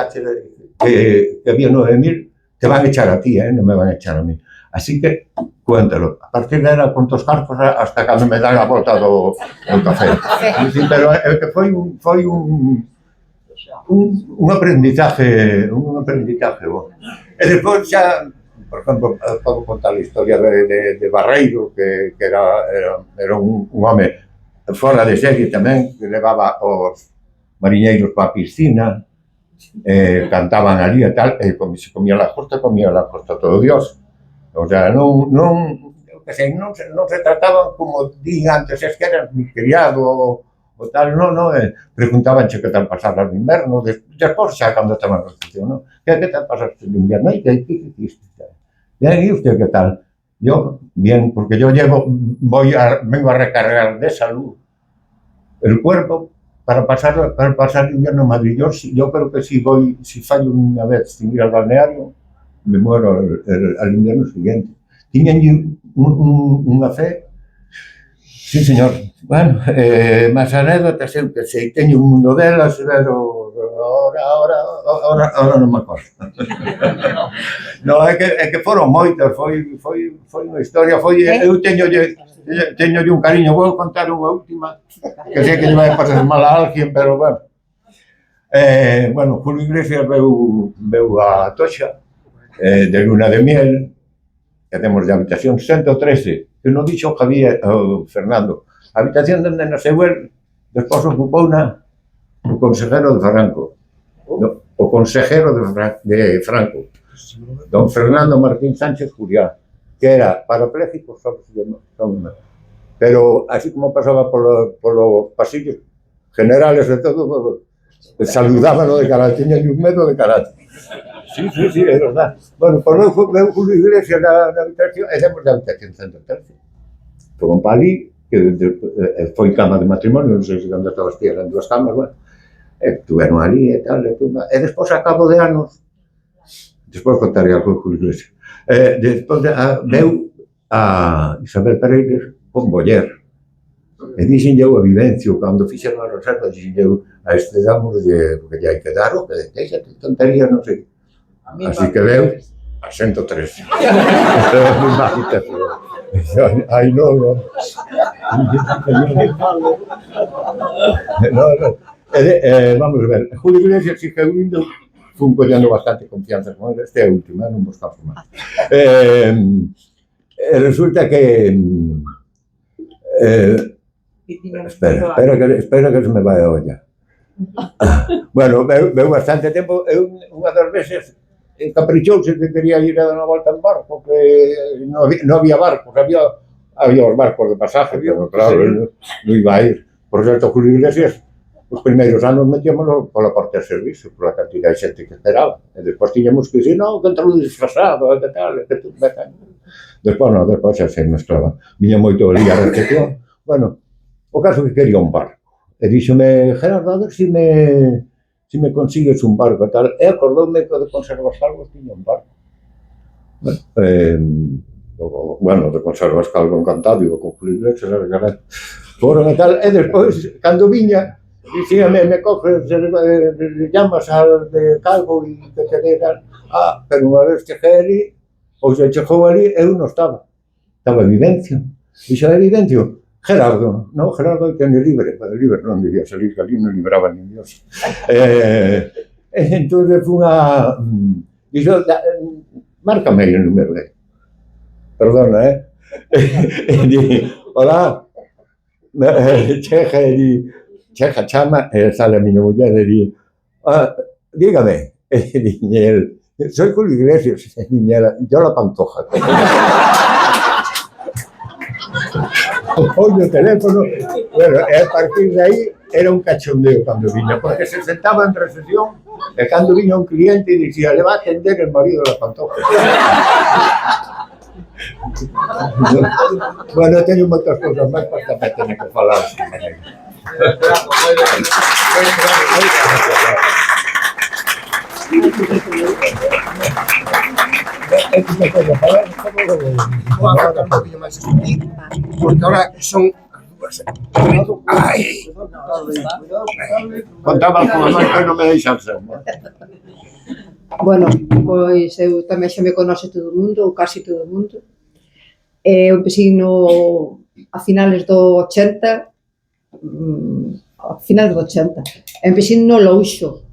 había 9.000, te van a echar a ti, no me van a echar a mí. Así que, cuéntalo. A partir de era con tos cartos hasta cando me dan a volta do café. Pero que foi un aprendizaje bo. E despois xa, por exemplo, podo contar a historia de Barreiro, que era un home fora de serie tamén, que levaba os mariñeiros para a piscina, cantaban ali e tal, e se comía la costa todo Dios. O sea, eu que sei, non se trataban como din antes, es que eras mi criado o tal, non, preguntabanche que tal pasabas no inverno, despois xa cando estaban en recepción, non? Que tal pasaste no invierno? E que hiciste? Bien, ¿y usted qué tal? Yo, bien, porque yo vengo a recargar de salud el cuerpo para pasar el invierno en Madrid. Yo creo que si fallo una vez sin ir al balneario, me muero al invierno siguiente. Tiñen unha fe. Sí, señor. Bueno, máis anécdotas, eu que sei, teño un mundo delas, pero ahora non me acordo. No, é que foron moitas, foi unha historia, eu teñolle un cariño, vou contar unha última, que sei que lle vai pasar mal a alguén, pero bueno. Bueno, Julio Iglesias veu a Toxa, de luna de miel, que temos de habitación 113, que non dixo Javier, Fernando, a habitación donde nasceu el, despois ocupouna o consejero de Franco, don Fernando Martín Sánchez Juliá, que era parapléjico, pero así como pasaba polos pasillos generales de todo, saludábano de carácter, tiña un medo de carácter. Sí, é verdad. Bueno, pois veu Julio Iglesias na habitación, e demos de habitación 113. Foron para ali, que foi cama de matrimonio, non sei se cando estaba as tías en dúas camas, bueno, estuveron ali e tal, e despois, a cabo de anos, despois contaré algo de Julio Iglesias, despois veu a Isabel Pereiras con Boller, e dixenlle eu a Vivencio, cando fixeron a reserva, dixenlle eu, a este damoslle, porque lle hai que dar, o que deixa de tontería, non sei. Así que veu a 113. Ai, non. Vamos a ver, Julio Iglesias sí que eu indo, fun collendo bastante confianza con ele, este é a última, non vos caso máis. Resulta que espera que se me vai a olla. Bueno, veu bastante tempo, eu unha das veces encaprichouse que quería ir a dar unha volta en barco, que non había barcos, había os barcos de pasaje, pero claro, non iba a ir. Por certo, Julio Iglesias, os primeiros anos metíamoslo pola porta de servicio, pola cantidad de xente que esperaba. E despois tiñamos que dicir, non, que entrou disfrazado, que tal, que tú, despois xa se mezclaba. Viña moito ali a recepción. Bueno, o caso que quería un barco. E díxome, Gerardo, a ver se me consigues un barco e tal. E acordoume que de Conservas Calvos tiña un barco. Bueno, de Conservas Calvo encantado, digo, con Julio Iglesias, foron e tal. E despois, cando viña, dicíame, me coges, llamas al de Calvo e que te dé tal. Pero unha vez cheguei ali, ou se chegou ali, eu non estaba. Estaba Vivencio. Dixo, Vivencio, Gerardo, non, Gerardo teño libre, pero libre non debía salir, que ali non libraba nin Dios. Entón, fun a... Dixo, márcame aí o número, perdona, hola, cheja, chama, sale a miña muller e di, dígame, diñe el, soy Julio Iglesias, diñe ela, yo la Pantoja. Oye, o teléfono, bueno, e a partir de aí era un cachondeo cando viña, porque se sentaba en recepción e cando viña un cliente e dicía, le va a atender el marido de la Pantoja. Bueno, teño moitas cousas máis para tamén teño que falar. Porque ahora son... Ai! Contaba con a mãe que non me deixan ser. Bueno, pois eu tamén xa me conoce todo o mundo, ou casi todo o mundo. Eu empecé a finales do 80, a finales do 80. Empecé no Louxo.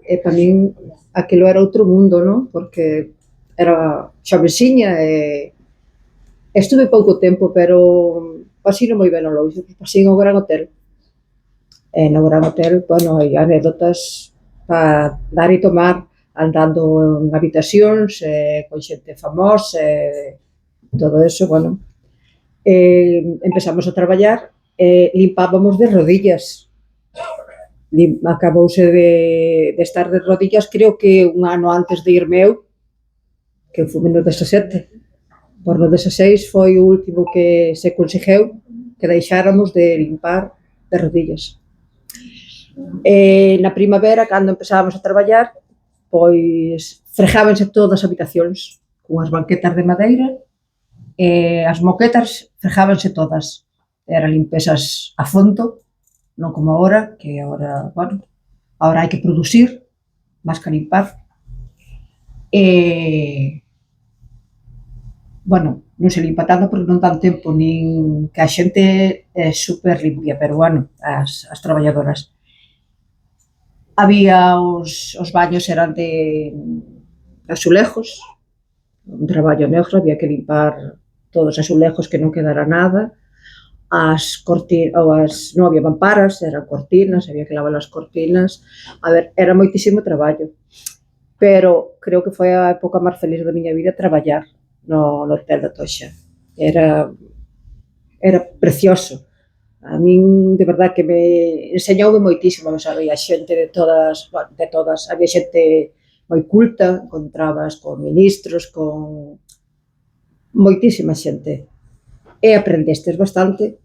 E para min aquilo era outro mundo, non? Porque era xa veciña e estuve pouco tempo, pero pasei moi ben no Louxo, pasei no Gran Hotel. E no Gran Hotel, bueno, hai anécdotas para dar e tomar, andando en habitacións, con xente famosa, todo eso, bueno. Empezamos a traballar, limpábamos de rodillas. Acabouse de estar de rodillas, creo que un ano antes de irme eu, que foi no 17. Por no 16 foi o último que se conseguiu que deixáramos de limpar de rodillas. Na primavera, cando empezábamos a traballar, pois frejábanse todas as habitacións cunhas banquetas de madeira, as moquetas frejábanse todas. Eran limpezas a fondo, non como agora, que agora, bueno, agora hai que producir, máis que limpar. Bueno, non se limpa tanto porque non tan tempo, nin que a xente é super limpia, pero bueno, as traballadoras. Había os baños eran de azulejos, un traballo negro, había que limpar todos os azulejos que non quedara nada. As cortinas, non había mamparas, eran cortinas, había que lavar as cortinas. A ver, era moitísimo traballo, pero creo que foi a época máis feliz da miña vida traballar no Hotel da Toxa. Era precioso. A min, de verdad, que me enseñoume moitísimo, había xente de todas, había xente moi culta, encontrabas con ministros, con moitísima xente. E aprendestes bastante.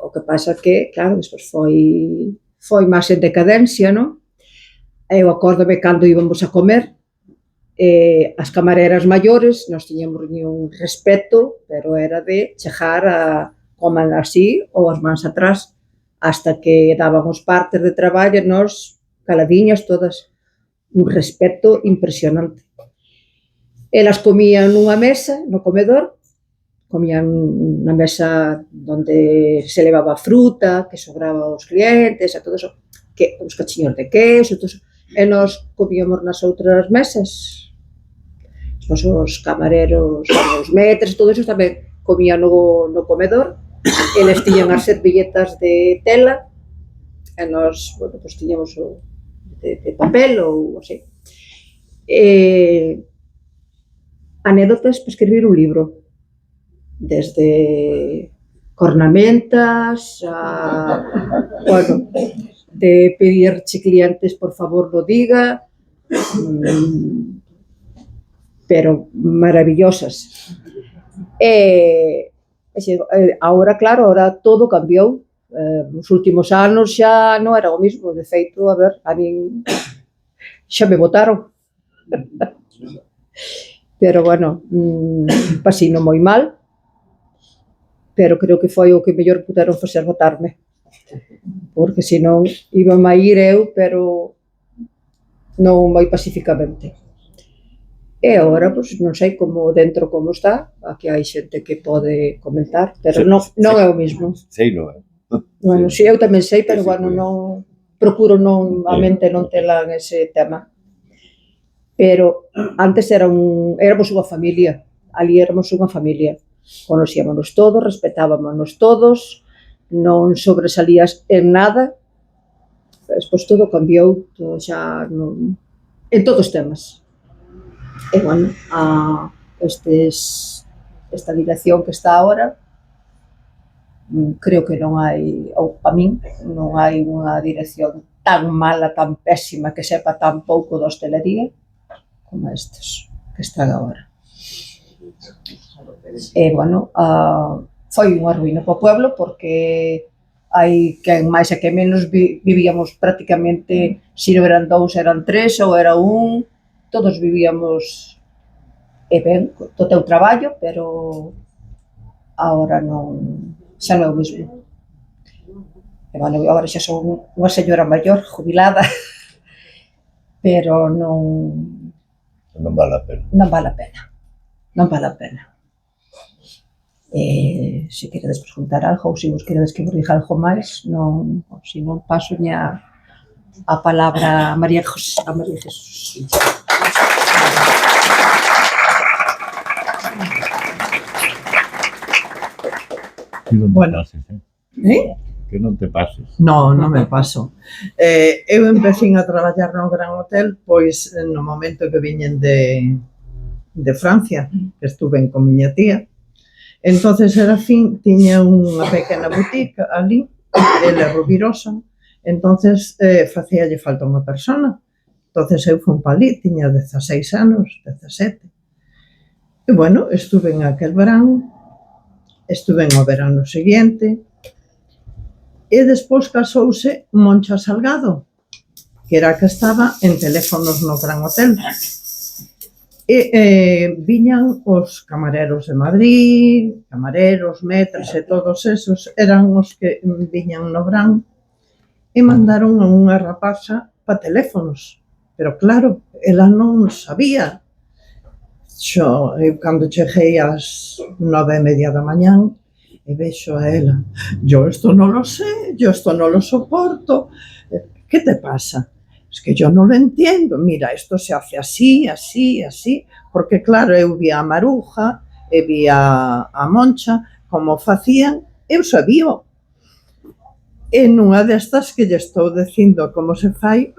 O que pasa que, claro, despois foi máis en decadencia, non? Eu acórdome cando íbamos a comer, as camareras maiores, nós tiñamos un respeto, pero era de chegar a coman así ou as mans atrás, hasta que dábamos partes de traballo, nós caladiñas todas, un respeto impresionante. Elas comían nunha mesa, no comedor, comían na mesa onde se levaba fruta, que sobraba aos clientes, e todo eso, que os cachiños de queso, todo eso, e nós comíamos nas outras mesas. Pois os camareros, os metres, todo eso tamén comían no comedor. Eles tiñan as servilletas de tela e nós, bueno, pois tiñamos de papel ou así. Anécdotas para escribir un libro, desde cornamentas a, bueno, de pedirche clientes por favor lo diga, pero maravillosas. Agora, claro, agora todo cambiou. Nos últimos anos xa non era o mismo. De feito, a ver, a min xa me botaron. Pero, bueno, pasino moi mal, pero creo que foi o que mellor puderon facer botarme. Porque senón iba a ir eu, pero non moi pacificamente. E agora, pois, non sei como dentro como está, aquí hai xente que pode comentar, pero non é o mismo. Sei, non é? Bueno, si, eu tamén sei, pero, bueno, non procuro non, a mente non tela en ese tema. Pero antes éramos unha familia, ali éramos unha familia, conocíamos todos, respetábamos todos, non sobresalías en nada, despois todo cambiou, todo xa non, en todos os temas. E, bueno, esta dirección que está agora, creo que non hai, ou para min, non hai unha dirección tan mala, tan pésima, que sepa tan pouco da hostelería, como estes que están agora. E, bueno, foi unha ruína para o pueblo, porque hai quen máis e quen menos vivíamos prácticamente, se non eran 2, eran 3, ou era 1, todos vivíamos ben, co teu traballo, pero agora non, xa non é o mesmo. E, bueno, agora xa son unha señora maior, jubilada, pero non vale a pena. Non vale a pena. Non vale a pena. Se queredes preguntar algo ou se vos queredes que vos diga algo máis, non, se non paso a palabra a María Jesús. Bueno, que non te pases. No, non me paso. Eu empecín a traballar no Gran Hotel pois no momento que viñen de Francia, que estuve con miña tía. Entonces Serafín tiña unha pequena boutique ali, ele é rubirosa, entonces facíalle falta unha persona. Entonces eu fun pa ali, tiña 16 anos, 17. E bueno, estuve en aquel verán, estuve en o verano seguinte, e despois casouse Moncha Salgado, que era a que estaba en teléfonos no Gran Hotel. E viñan os camareros de Madrid, camareros, metres e todos esos, eran os que viñan no Gran e mandaron a unha rapaza pa teléfonos. Pero claro, ela non sabía. Eu cando cheguei ás 9:30 da mañán e vexo a ela, yo esto no lo sé, yo esto no lo soporto. ¿Qué te pasa? Es que yo no lo entiendo, mira, esto se hace así, así, así, porque claro, eu vi a Maruja, e vi a Moncha, como facían, eu sabía. E nunha destas que lle estou dicindo como se fai,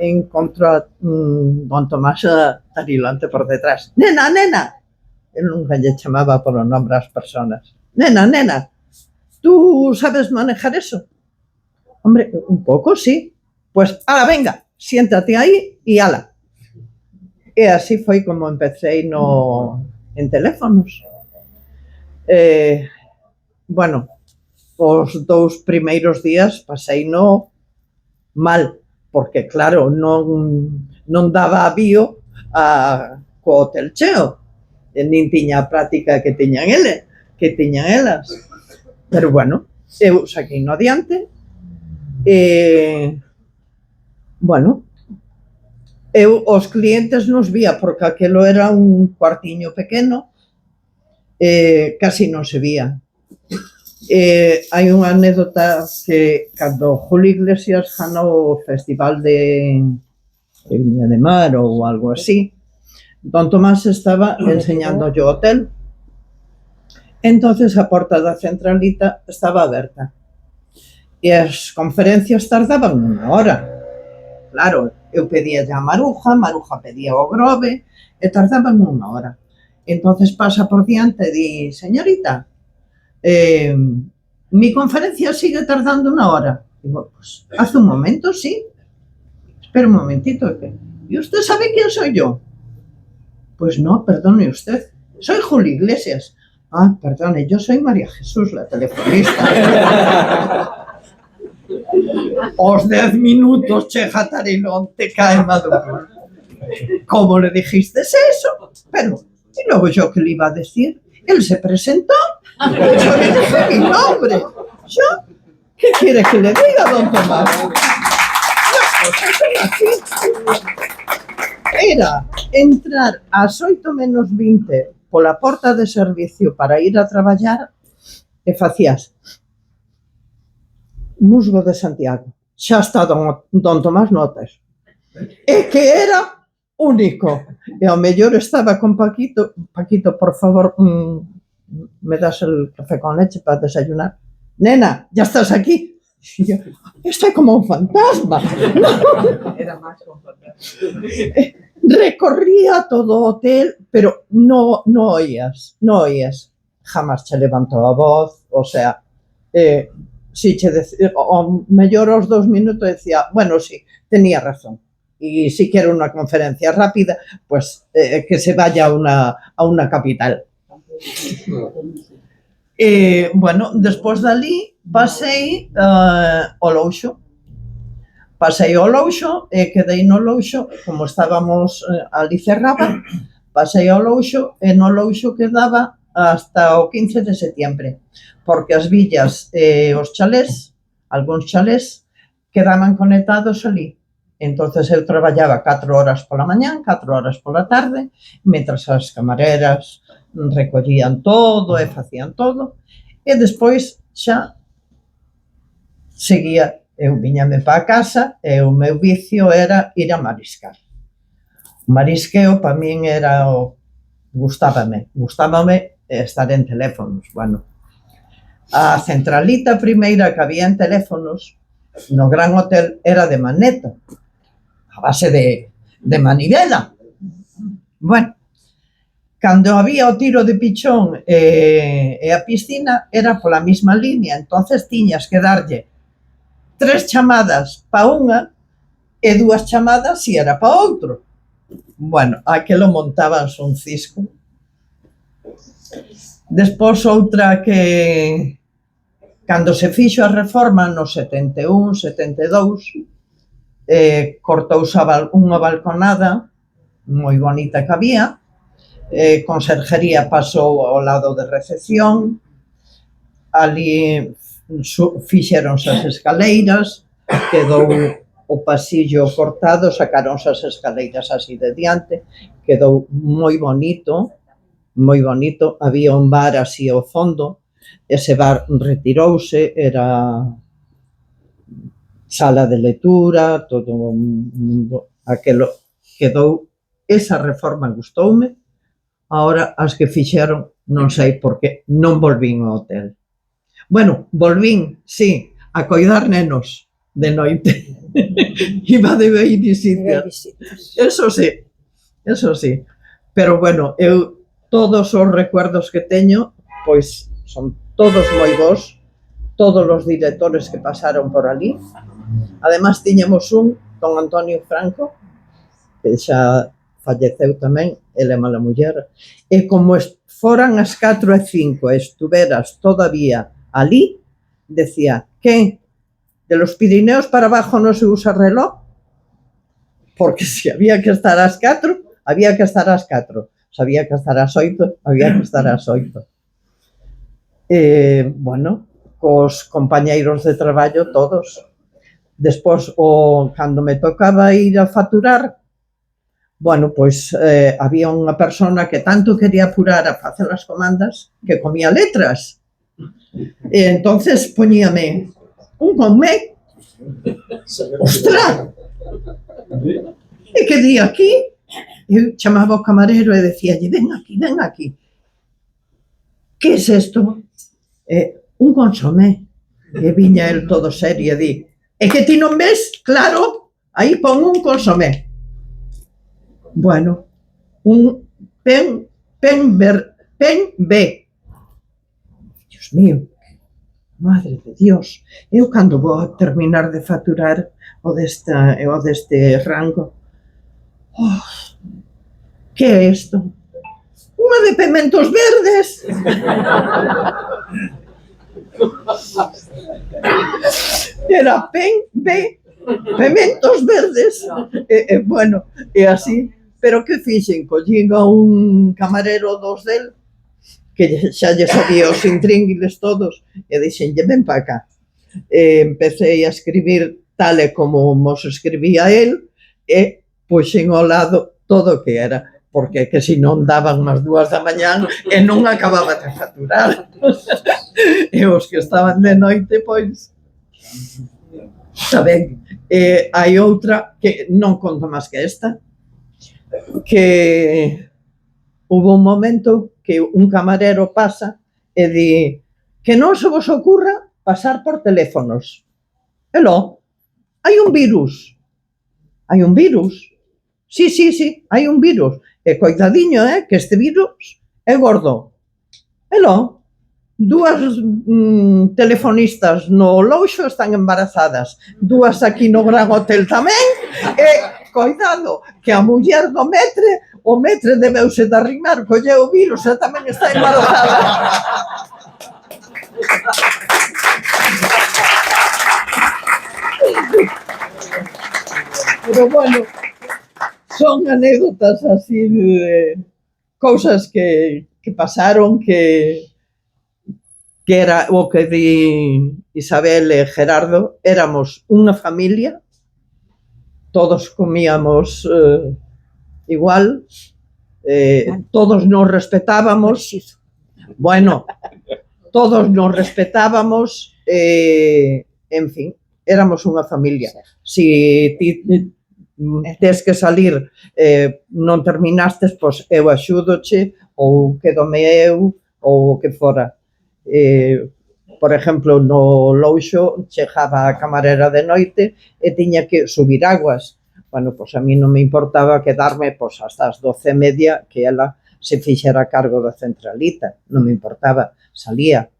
encontro a don Tomás tarilante por detrás. Nena, nena! Eu nunca lle chamaba polo nombre ás personas. Nena, nena, tú sabes manejar eso? Hombre, un pouco, sí. Pues, ala, venga, siéntate aí e ala. E así foi como empecé en teléfonos. Bueno, os 2 primeiros días pasei mal, porque claro, non daba avío co hotel cheo, nin tiña a práctica que tiñan elas. Pero bueno, eu saquei no adiante e bueno, eu os clientes nos vía porque aquelo era un cuartiño pequeno, casi non se vía. Hai unha anécdota que cando Julio Iglesias ganou o festival de Viña de Mar ou algo así, don Tomás estaba enseñando o hotel, entonces a porta da centralita estaba aberta e as conferencias tardaban 1 hora. Claro, eu pedía a Maruja pedía o Grove e tardaban 1 hora. Entonces pasa por diante e di, señorita, mi conferencia sigue tardando 1 hora. Digo, pues hace un momento sí. Espera un momentito. ¿Y usted sabe quién soy yo? Pues no, perdone usted. Soy Julio Iglesias. Ah, perdone, yo soy María Jesús, la telefonista. Os 10 minutos, cheja tarilón, te cae maduro. ¿Cómo le dijiste eso? Pero, y luego yo qué le iba a decir. Él se presentó, yo le dije mi nombre. ¿Yo? ¿Qué quiere que le diga, don Tomás? Las cosas son así. Era entrar ás 8:20 pola porta de servicio para ir a traballar e facías Musgo de Santiago. Xa está don Tomás Notas. E que era único. E ao mellor estaba con Paquito. Paquito, por favor, me das el café con leche para desayunar. Nena, ya estás aquí. Y yo, estoy como un fantasma. Era máis un fantasma. Recorría todo o hotel, pero no oías. Jamás che levantou a voz, o sea, si che o mellor aos 2 minutos decía, bueno, sí, tenía razón. Y si quiere una conferencia rápida, pues que se vaya a una capital. Bueno, despois dali pasei ao Louxo. Pasei ao Louxo e quedei no Louxo, como estábamos ali cerraba, pasei ao Louxo e no Louxo quedaba hasta o 15 de septiembre, porque as villas e os chalés, algúns chalés, quedaban conectados ali. Entonces eu traballaba 4 horas pola mañán, 4 horas pola tarde, mentras as camareras recollían todo e facían todo, e despois xa seguía, eu viñame para a casa e o meu vicio era ir a mariscar. O marisqueo para min era gustábame estar en teléfonos, bueno. A centralita primeira que había en teléfonos no Gran Hotel era de maneta, a base de manivela. Bueno, cando había o tiro de pichón e a piscina era pola mesma línea, entonces tiñas que darlle 3 chamadas pa unha e 2 chamadas si era pa outro. Bueno, aquelo montábanse un cisco. Despois outra que cando se fixo a reforma no 71, 72, cortouse unha balconada moi bonita que había, conserjería pasou ao lado de recepción, ali fixeronse as escaleiras, quedou o pasillo cortado, sacaronse as escaleiras así de diante, quedou moi bonito, había un bar así ao fondo, ese bar retirouse, era sala de lectura, todo o mundo, aquelo quedou, esa reforma gustoume. Ahora as que fixeron non sei porque non volvín ao hotel. Bueno, volvín, sí, a coidar nenos de noite. Iba de babysitter. Eso sí. Pero bueno, eu todos os recuerdos que teño, pois son todos moi bons, todos os directores que pasaron por ali. Además, tiñamos don Antonio Franco, que xa falleceu tamén, ele é mala muller, e como foran as 4:05 e estuveras todavía ali, decía, que de los Pirineos para abajo non se usa reloj? Porque se había que estar ás 4, había que estar ás 4. Se había que estar ás 8, había que estar ás 8. Bueno, cos compañeiros de traballo todos. Despois, cando me tocaba ir a facturar, bueno, pois había unha persona que tanto quería apurar a facer as comandas que comía letras. E entonces poñíame un conmé. Ostra! E que di aquí? Eu chamaba ao camarero e decíalle, ven aquí. Que es esto? Un consomé. E viña el todo serio e di, é que ti non ves? Claro, aí pon un consomé. Bueno, un pen B. Dios mío, madre de Dios. Eu cando vou a terminar de facturar o deste rango, que é isto? Unha de pementos verdes. Era pen B, pementos verdes. Bueno, e así. Pero que fixen? Collín a un camarero dos del, que xa lle sabía os intrínguiles todos, e dixenlle, ven para cá. Empecé a escribir tal e como mos escribía el, e puxen ao lado todo o que era, porque que se non daban máis 2 da mañán e non acababa de facturar. E os que estaban de noite, pois, xa ben. Hai outra que non conto máis que esta, que hubo un momento que un camarero pasa e di que non se vos ocurra pasar por teléfonos. Hai un virus. Sí, hai un virus. E coitadiño, que este virus é gordo. 2 telefonistas no Louxo están embarazadas, 2 aquí no Gran Hotel tamén, e coidado, que a muller do o metre debeuse de arrimar, colleu o virus e tamén está embarazada. Pero bueno, son anécdotas así de cousas que pasaron, que era o que di Isabel e Gerardo, éramos unha familia, todos comíamos igual, todos nos respetábamos, bueno, todos nos respetábamos, en fin, éramos unha familia. Si ti tes que salir, non terminastes, pois eu axúdoche, ou quedome eu, ou o que fora. por exemplo, no Louxo chegaba a camarera de noite e tiña que subir aguas. Bueno, pois a mí non me importaba quedarme pois hasta as 12:30 que ela se fixera cargo da centralita, non me importaba, salía.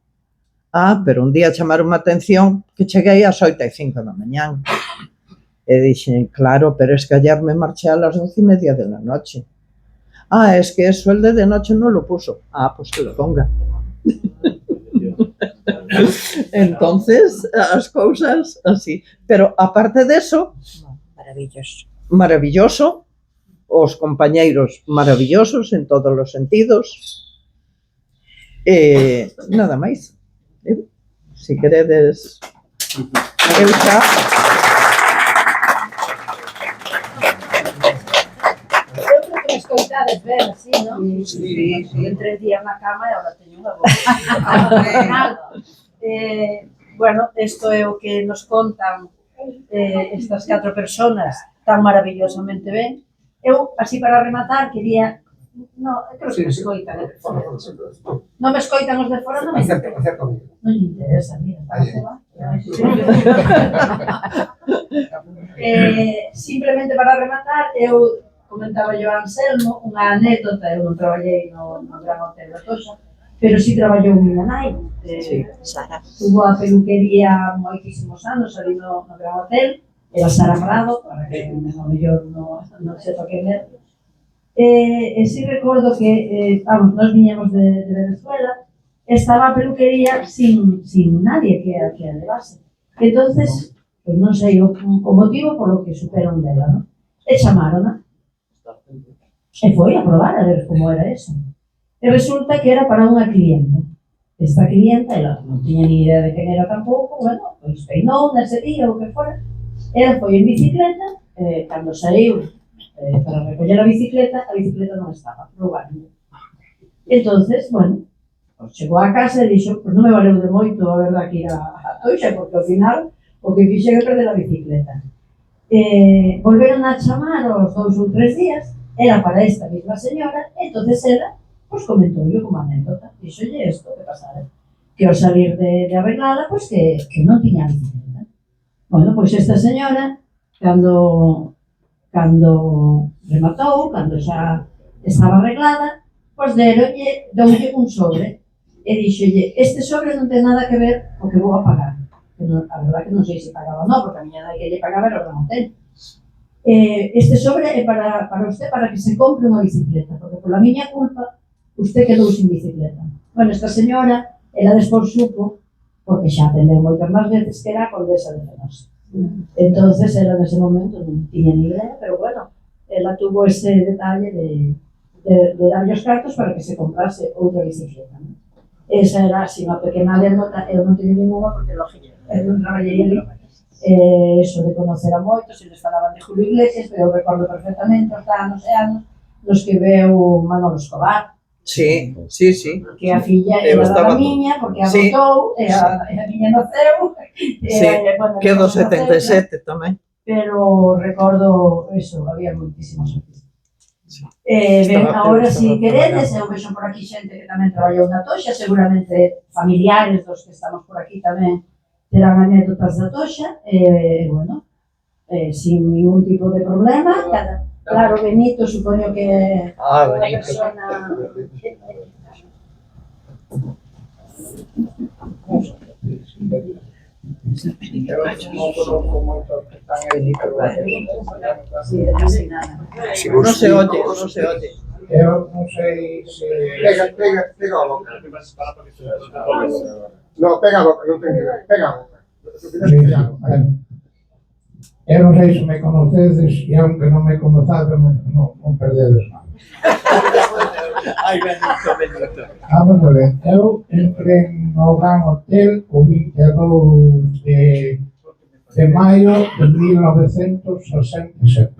Pero un día chamaron a atención que cheguei ás 8:05 da mañán. E dixen, claro, pero es que ayer me marché a las 12:30 de la noche. Es que eso el de noche no lo puso. Pues que lo ponga. Entonces, as cousas así. Pero aparte de eso, maravilloso, os compañeiros maravillosos en todos os sentidos. Nada máis. Se queredes, eu xa. Me escoitades ben así, non? Sí. En 3 días na cama e agora teño unha boca. Bueno, isto é o que nos contan estas 4 personas tan maravillosamente ben. Eu, así para rematar, quería... No, creo que me escoitan de fora. Non me escoitan os de fora, non me interesa. Non me interesa, mira, simplemente para rematar, eu comentaba yo a Anselmo unha anécdota. Eu non traballei no Gran Hotel da Toxa, pero si traballou miña nai. Sara. Tuvo a peluquería moitísimos anos ali no Gran Hotel, era Sara Prado, para que a mellor non se toque ver. E si recordo que, nós viñamos de Venezuela, estaba a peluquería sin nadie que a levase. Entonces, pues non sei o motivo polo que superon dela, non? E chamarona. E foi a probar a ver como era eso. E resulta que era para unha clienta. Esta clienta, ela non tiña ni idea de quen era tampouco, bueno, pois peinou nese día ou que fora. Ela foi en bicicleta, cando saiu para recoller a bicicleta non estaba, roubaron. Entonces, bueno, chegou a casa e dixo, pois non me valeu de moito a verdad que ir a Toxa, porque ao final o que fixe é perder a bicicleta. Volveron a chamar aos 2 ou 3 días, era para esta mesma señora, entonces ela pois comentou yo como anécdota, dixolle isto que pasara, que ao salir de arreglada, pois que non tiña bicicleta. Bueno, pois esta señora, cando rematou, cando xa estaba arreglada, pois deulle un sobre e dixolle, este sobre non ten nada que ver co que vou a pagar. A verdad que non sei se pagaba ou non, porque a miña nai que lle pagaba era o Gran Hotel. Este sobre é para usted, para que se compre unha bicicleta, porque pola miña culpa usted quedou sin bicicleta. Bueno, esta señora, ela despois supo, porque xa atendeu moitas máis veces, que era a condesa de Fenosa. Entonces, ela nese momento non tiña ni idea, pero bueno, ela tuvo ese detalle de darlle os cartos para que se comprase outra bicicleta. Esa era así unha pequena anécdota, eu non teño ninguna porque, lógico, eu non traballei ali. Eso de conocer a moitos, eles falaban de Julio Iglesias, pero eu recordo perfectamente os anos e anos nos que veu Manolo Escobar. Sí. Que a filla era da miña, porque adotou, e a miña naceu. Que do 77 tamén. Pero recordo eso, había moitísimos artistas. Ben, agora, se queredes, eu vexo por aquí xente que tamén traballou na Toxa, seguramente familiares dos que estamos por aquí tamén terán anécdotas da Toxa, bueno, sin ningún tipo de problema. Claro, Benito, supoño que é unha persona... Non se oye. Eu non sei se... Pega a boca. No, pega a boca, non ten que ver. Pega a boca. Eu non sei se me conocedes e aunque non me conozades non perdedes nada. Vamos a ver, eu entré no Gran Hotel o 22 de maio de 1967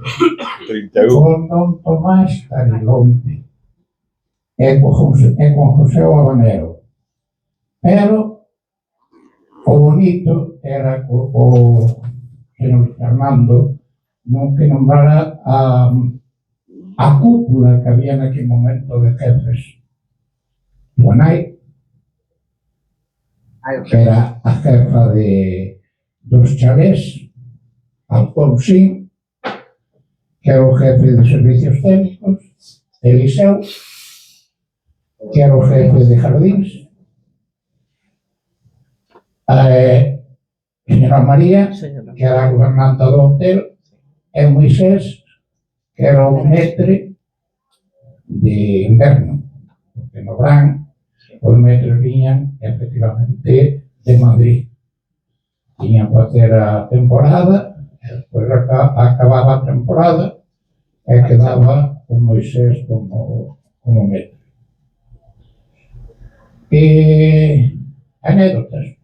con don Tomás Tarilonte e con José Habanero, pero o bonito era o señor Fernando non que nombrara a cúpula que había naquele momento de jefes. Súa nai, que era a jefa dos chalés, Alfonsín, que era o jefe de servicios técnicos, Eliseu, que era o jefe de jardins, señora María, que era a gobernanta do hotel, e Moisés, que era o metre de inverno, porque no verán os metros viñan efectivamente de Madrid. Tiñan que facer a temporada, e despois acababa a temporada e quedaba o Moisés como metre. E anécdotas.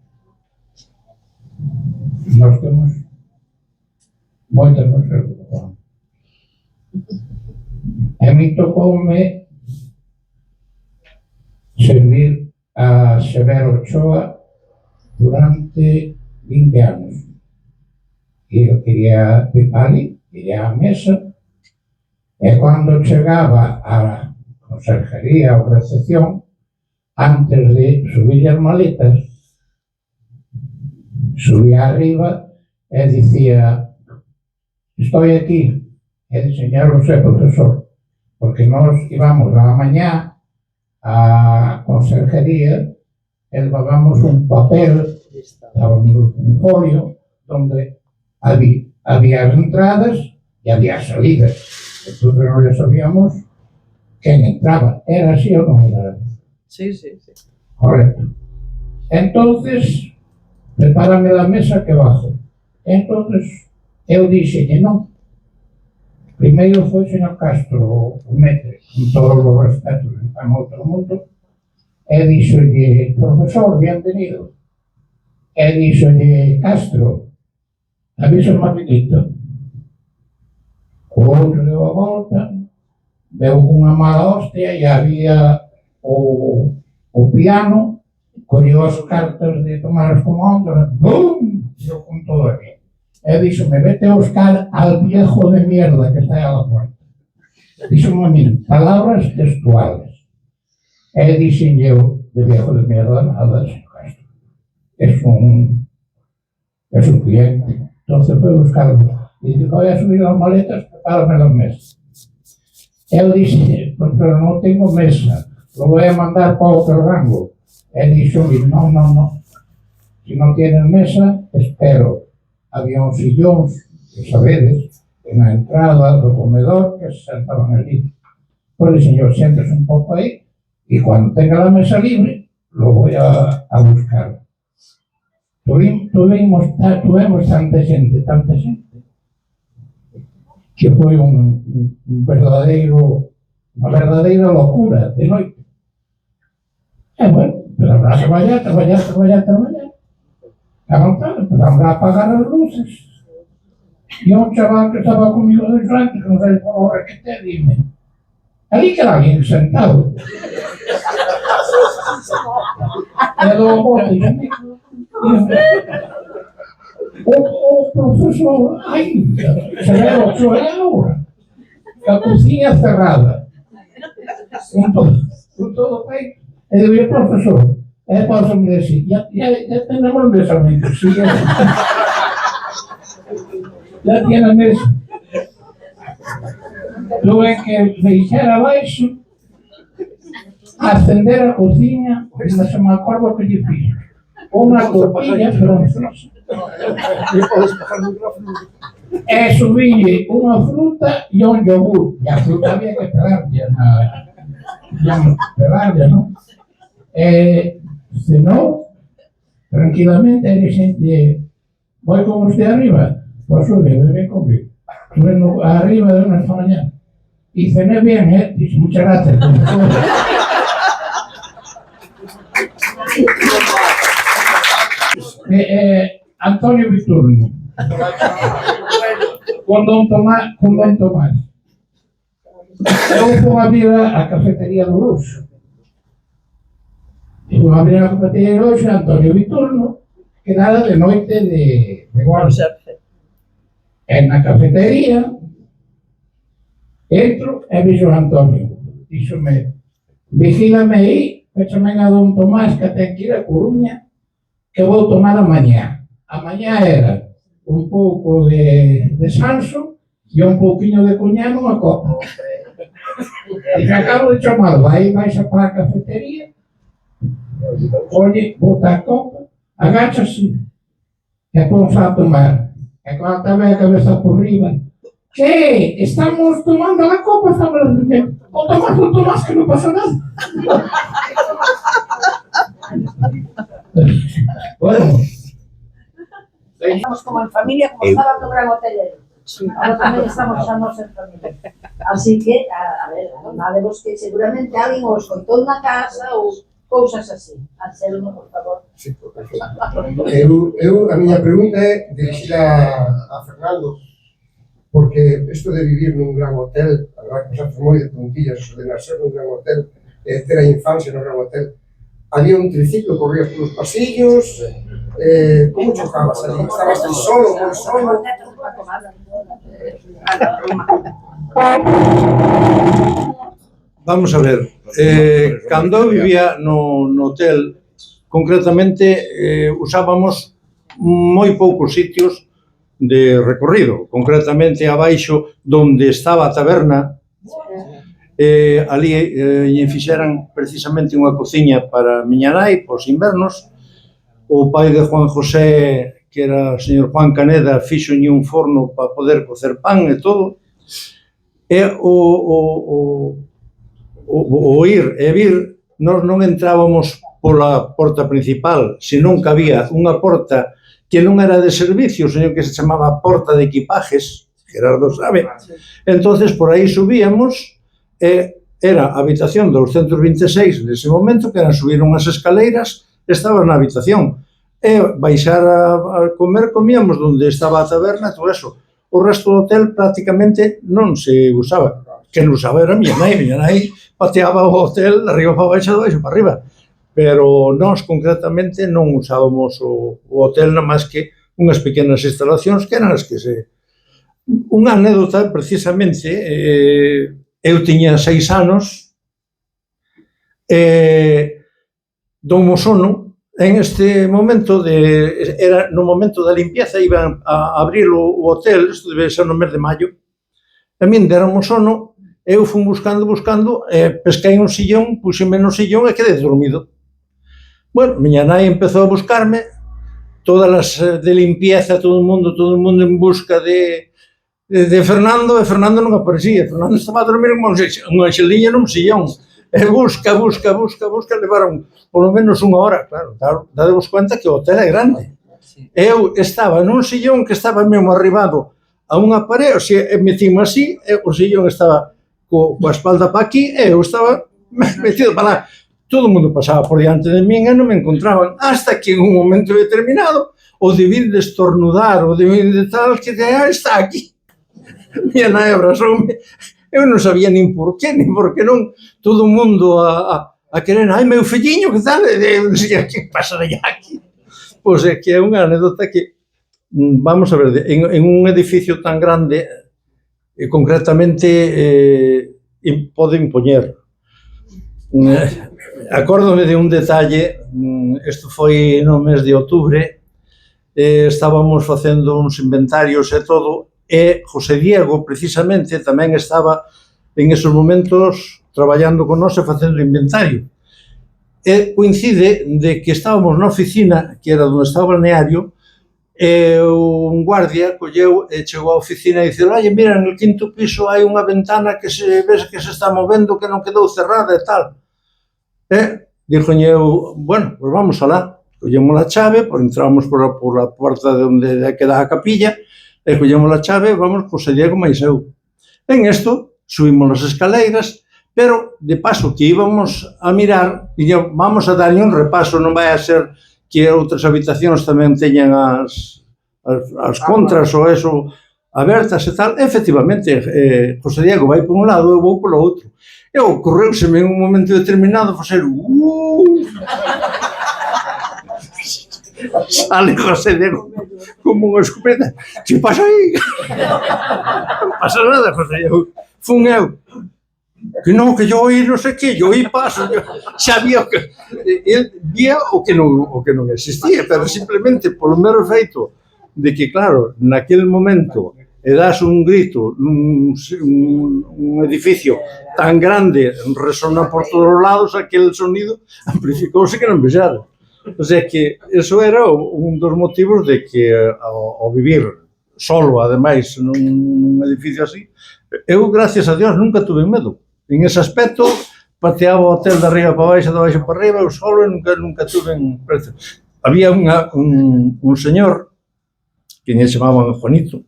Nós temos moitas no seu. A mí tocoume servir a Severo Ochoa durante 20 anos. E eu quería ali, quería a mesa, e cando chegaba a conserjería ou recepción, antes de subir as maletas, subía arriba e dicía: estou aquí. E diseñaron ser profesor, porque nós íbamos a mañá a conserjería e levábamos un papel, dábamos un folio, donde había as entradas e había as salidas. Entón non le sabíamos quen entraba. Era así ou non era? Sí. Correcto. Entonces, prepárame la mesa que bajo. Entonces, eu dixenlle non. Primeiro foi o señor Castro, o metre, con todos os respetos en outro mundo, e dixolle: profesor, bienvenido. E dixolle: Castro, aviso rapidito. O outro deu a volta, veu unha mala hostia e había o piano, colleu as cartas de tomar as comandas, ¡bum! Deu con todo aquí. E díxome: vete a buscar al viejo de mierda que está a la puerta. Díxome a mí, palabras textuales. E dixen eu: de viejo de mierda nada, señor Castro. Es un cliente. Entonces foi a buscarlo. E dixo: voy a subir as maletas, prepárame las mesas. Eu dixen: pero non tengo mesa, lo voy a mandar para outro rango. E dixo: no. Si non tienes mesa, espero. Había uns sillóns, que sabedes, na entrada do comedor, que se sentaban allí. Pues el señor, siéntese un pouco aí, y cuando tenga la mesa libre, lo voy a buscar. Tuvimos tanta xente, que foi unha verdadeira locura de noite. E bueno, pero habrá traballar. Empezamos a apagar as luces. E un chaval que estaba conmigo de frente, que non sei por hora que te, dime: ali que era alguén sentado. E do bote, o profesor, se ve o que é agora. A cozinha cerrada. Com todo feito. E digo: profesor, posso me decir, ya tenemos mesa, sí, ya tiene mesa. Tuve que deixar abaixo, acender a cociña, no se me acordo que lle fiz. Unha tortilla francesa. E subille unha fruta e un yogur. E a fruta había que pelarla, non? Cenó tranquilamente y dije: voy con usted arriba. Pues sube, ven conmigo. Sube arriba de una mañana. Y cené bien, Dice: muchas gracias. Antonio Viturno. Con Don Tomás. Eu fui abrir a cafetería do Luxo. E fui abrir a cafetería do Luxo, Antonio Viturno, que nada de noite de guarda. E na cafetería entro e vixo Antonio. Díxome: vigílame aí, péchame a Don Tomás, que ten que ir a Coruña, que vou tomar amanhã. Amanhã era un pouco de sanso e un pouquinho de cuñá nunha copa. E que acabo de chamar, vai para a cafetería, oye, bota a copa, agáchase, e pon a tomar. E cando te ve a cabeza por riba, que estamos tomando la copa, estamos o tomás, que non pasa nada. Bueno, Estamos como en familia, como estaba no Gran Hotel. Ahora tamén estamos xa nos en familia. Así que, a ver, animadevos que seguramente alguén os contou na casa ou cousas así. Anselmo, por favor. Sí, a miña pregunta é dirixida a Fernando, porque isto de vivir nun gran hotel, a verdade que nos hace moi de puntillas, de nacer nun gran hotel, ter a infancia nun gran hotel, había un triciclo, corrías polos pasillos, como chocabas ali? Estabas tú solo, moi solo? Vamos a ver, cando eu vivía no hotel, concretamente usábamos moi poucos sitios de recorrido, concretamente abaixo donde estaba a taberna, ali fixeran precisamente unha cociña para miña nai, pos invernos. O pai de Juan José, que era o señor Juan Caneda, fixolle un forno para poder cocer pan e todo. E o ir e vir, nós non entrábamos pola porta principal, senón que había unha porta que non era de servicio, senón que se chamaba porta de equipajes, Gerardo sabe. Entonces, por aí subíamos, e era a habitación 226 nese momento, que eran subir unhas escaleiras, estaba na habitación. E baixar a comer, comíamos onde estaba a taberna, todo eso. O resto do hotel prácticamente non se usaba. Quen usaba era miña nai pateaba o hotel de arriba para baixo, de baixo para arriba. Pero nós concretamente non usábamos o hotel nada máis que unhas pequenas instalacións que eran as que se... Unha anécdota, precisamente, eu tiña 6 anos, Don Mosono, en este momento, era no momento da limpieza, iban a abrir o hotel, isto debe ser no mes de maio, a min deron Mosono, eu fui buscando, pesquei un sillón, puxeme no sillón e quedei dormido. Bueno, miña nai empezou a buscarme, todas as de limpieza, todo o mundo en busca de Fernando, e Fernando non aparecía. Fernando estaba a dormir unha anxeliña nun sillón. E busca, levaron polo menos unha hora, claro, dadevos cuenta que o hotel é grande. Eu estaba nun sillón que estaba mesmo arribado a unha parede, o sea, metímo así, e o sillón estaba coa espalda para aquí, e eu estaba metido para lá. Todo o mundo pasaba por diante de min e non me encontraban, hasta que en un momento determinado o debí de estornudar, o debí de tal, que está aquí. Miña nai abrazoume. Eu non sabía nin por qué non, todo o mundo a querer, ai, meu filliño, que tal? Eu dixía, que pasará aquí? Pois é que é unha anécdota que, vamos a ver, en un edificio tan grande, concretamente, pode impoñer. Acórdome de un detalle, isto foi no mes de outubro, estábamos facendo uns inventarios e todo, e José Diego, precisamente, tamén estaba en esos momentos traballando con nós e facendo inventario. E coincide de que estábamos na oficina, que era onde estaba o balneario, e un guardia colleu e chegou á oficina e dixo, oye, mira, no quinto piso hai unha ventana que se ve que se está movendo, que non quedou cerrada e tal. E dixolle eu, bueno, pues vamos alá. Collemos a chave, entramos por a porta de onde queda a capilla, e collemos a chave, vamos, José Diego máis eu. En isto, subimos as escaleiras, pero, de paso que íbamos a mirar, vamos a darlle un repaso, non vai a ser que outras habitacións tamén teñan as contras ou eso abertas e tal. Efectivamente, José Diego vai por un lado, eu vou polo outro. E ocorreuseme en un momento determinado facer sale José Diego como unha escopeta. Que pasa aí? Non pasa nada, José Diego. Fun eu. que non, que yo oí non sei que, yo oí paso, xa vía o que, el vía o que non existía, pero simplemente polo mero feito de que, claro, naquele momento e das un grito un edificio tan grande, resona por todos os lados, aquel sonido amplificouse que non vexara. O sea que eso era un dos motivos de que ao vivir solo, ademais, nun edificio así, eu, gracias a Dios, nunca tuve medo. En ese aspecto, pateaba o hotel de arriba para baixo, de baixo para arriba, eu solo, e nunca tuve... Había un señor que lle chamaban Juanito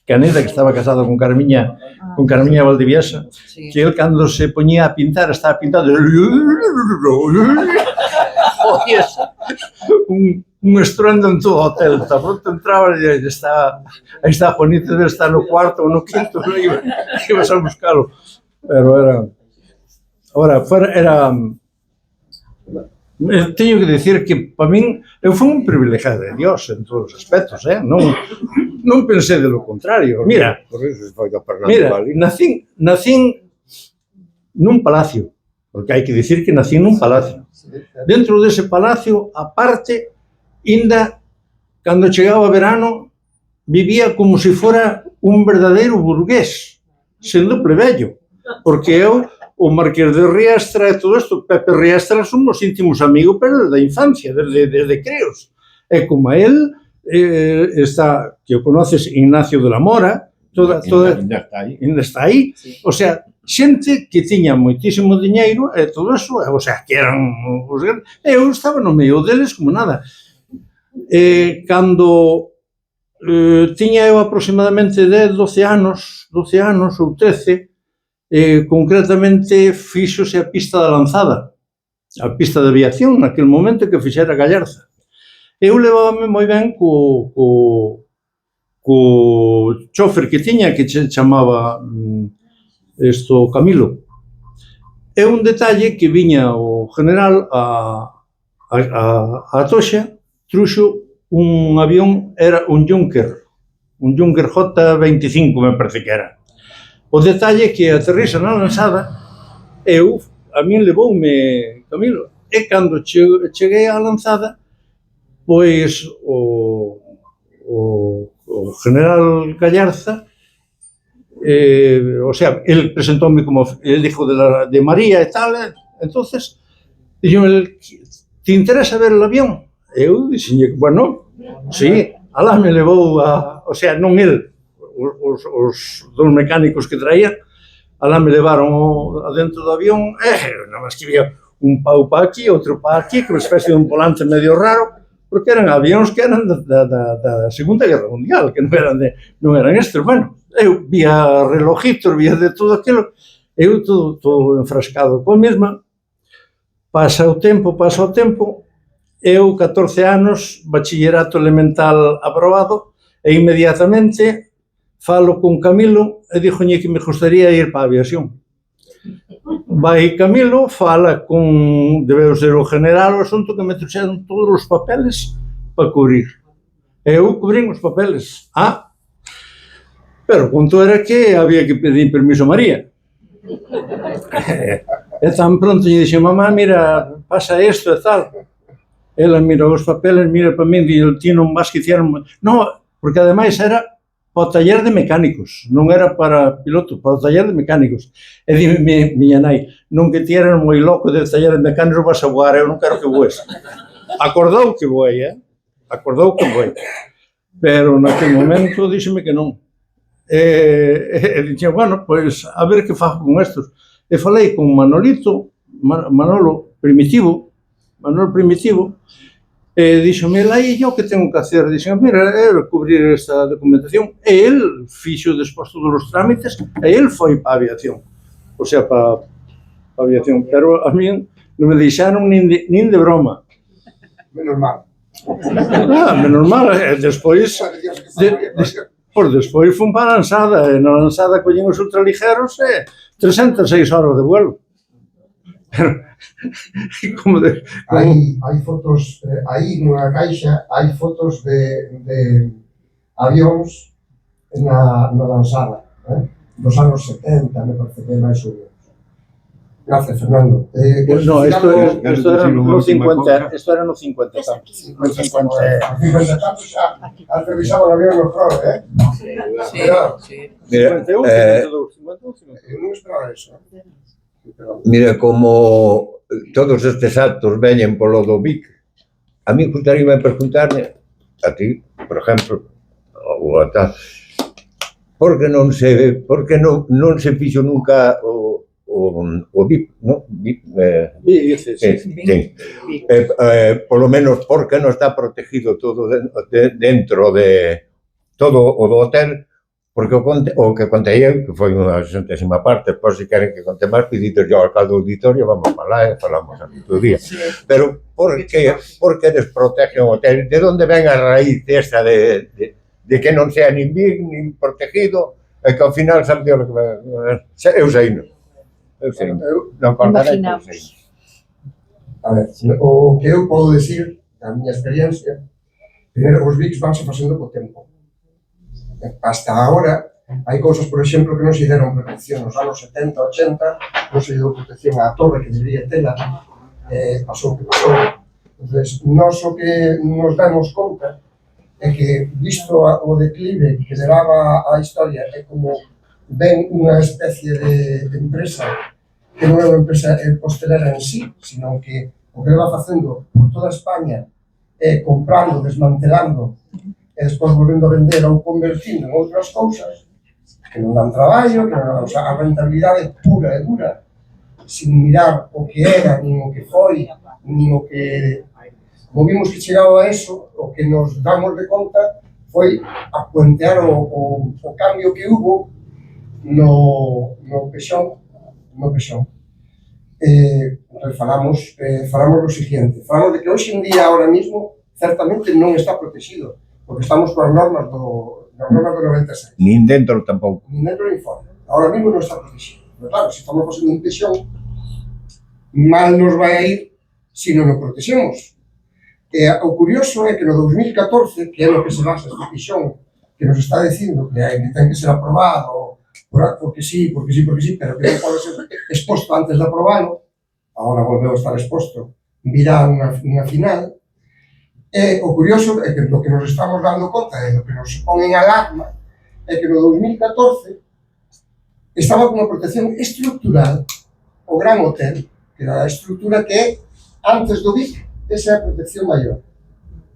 Caneda, que estaba casado con Carmiña Valdiviesa, que él, cando se poñía a pintar, estaba pintando un estruendo en todo o hotel. Tan pronto entraba e aí está Juanito, debe estar no cuarto ou no quinto, ibas a buscalo. Pero era... Ahora, era... Teño que dicir que, para min, eu fui un privilegiado de Dios en todos os aspectos, non pensei de lo contrario. Mira, nacín nun palacio, porque hai que dicir que nacín nun palacio. Dentro dese palacio, aparte, inda, cando chegaba verano, vivía como se fora un verdadeiro burgués, sendo plebeyo. Porque eu, o Marqués de Riestra e todo isto, Pepe Riestra, somos íntimos amigos, pero desde a infancia, desde creos. E como a él, está, que o conoces, Ignacio de la Mora, ainda está aí. O sea, xente que tiña moitísimo diñeiro e todo eso, o sea, que eran os grandes. Eu estaba no medio deles como nada. Cando tiña eu aproximadamente 10, 12 anos ou 13, concretamente fíxose a pista da lanzada, a pista de aviación, naquele momento que fixera Gallarza. Eu levábame moi ben co chofer que tiña, que se chamaba Camilo. É un detalle que viña o general a Atoxa, truxo un avión, era un Junker J-25, me parece que era. O detalle é que aterriza na lanzada, a min levoume Camilo, e cando cheguei á lanzada, pois o general Gallarza, o sea, el presentoume como el hijo de María e tal, entonces, dixome, te interesa ver el avión? Eu dixenlle, bueno, sí, alá me levou o sea, non el, os dos mecánicos que traía, alá me levaron adentro do avión, nada máis que había un pau pa aquí, outro pa aquí, que uma especie de un volante medio raro, porque eran avións que eran da Segunda Guerra Mundial, que non eran estes. Bueno, eu vía relojitos, vía de todo aquilo, eu todo enfrascado coa mesma. Pasa o tempo, eu 14 anos, bachillerato elemental aprobado, e inmediatamente falo con Camilo e díxolle que me gustaría ir para a aviación. Vai Camilo, fala con, debeu ser o general, o asunto que me trouxeron todos os papeles para cubrir. Eu cubrín os papeles. Pero o conto era que había que pedir permiso a María. E tan pronto lle dixe, mamá, mira, pasa isto e tal. Ela mira os papeles, mira para min, e ti non vas que hicieron... Non, porque ademais era para o taller de mecánicos, non era para piloto, para o taller de mecánicos. E dime, miña nai, non que ti eras moi loco de taller de mecánicos, vas a voar, eu non quero que voes. Acordou que voei, acordou que voei. Pero naquele momento díxeme que non. E dixen, bueno, pois, a ver que fago con estos. E falei con Manolo Primitivo, e díxome, aí eu que tengo que hacer? Dixen, mira, é cubrir esta documentación. E el fixo despois todos os trámites, e el foi para a aviación. O sea, para a aviación. Pero a mí non me deixaron nin de broma. Menos mal. Menos mal. Despois fun para a lanzada, e na lanzada collín os ultraligeros e 306 horas de vuelo. Hai fotos, aí nunha caixa, hai fotos de avións na lanzada, dos anos 70, me parece que é máis ou menos. Gracias, Fernando. Pues no, esto era no 50, esto era no 50 Es aquí. tantos. No 50. A 50 tantos xa aterrizaba o avión no Frode, Cuidado. Mira, 51, 52, 52. Non esperaba eso. mira, como todos estes actos veñen polo do Vic, a mí gustaríame preguntarme a ti, por exemplo, ou a tal, por que non se fixo nunca o VIP, non? VIP, sí. Polo menos, por que non está protegido todo dentro de todo o do hotel, porque o que contei eu, que foi unha 60ª parte, por se queren que conte máis, pedidos yo ao alcalde do auditorio, vamos para lá e falamos aquí todo o día. Pero por que desprotege o hotel? De onde ven a raíz esa de que non sea nin VIP, nin protegido, e que ao final salió o que... Eu sei, non? Eu sei, non contarei, eu sei. A ver, o que eu podo decir, da miña experiencia, primeiro, os VICs vanse facendo co tempo. Hasta agora, hai cousas, por exemplo, que non se deron protección nos anos 70, 80, non se deu protección á torre que debería tela, pasou o que pasou. Entón, nós o que nos damos conta é que, visto o declive que levaba a historia, é como ven unha especie de empresa que non é unha empresa hostelera en sí, sino que o que va facendo por toda España é comprando, desmantelando e despois volvendo a vender ou convertindo en outras cousas que non dan traballo, que non dan, o sea, a rentabilidade pura e dura, sin mirar o que era, nin o que foi, nin o que... Como vimos que chegaba a eso, o que nos damos de conta foi a puentear o cambio que hubo no pexón. Falamos do siguiente, falamos de que hoxe en día, ahora mismo, certamente non está protegido, porque estamos coas normas do 96. Nin dentro tampouco. Nin dentro nin fora. Ahora mismo non está protegido. Pero claro, se estamos facendo un pexón, mal nos vai a ir se non o protexemos. O curioso é que no 2014, que é no que se basa este pexón, que nos está dicindo que ten que ser aprobado, porque sí, pero que non pode ser exposto antes de aprobalo, agora volveu a estar exposto, virá unha final. O curioso é que lo que nos estamos dando conta e lo que nos pon en alarma é que no 2014 estaba con unha protección estructural o Gran Hotel, que era a estructura que é antes do Vic. Esa é a protección maior,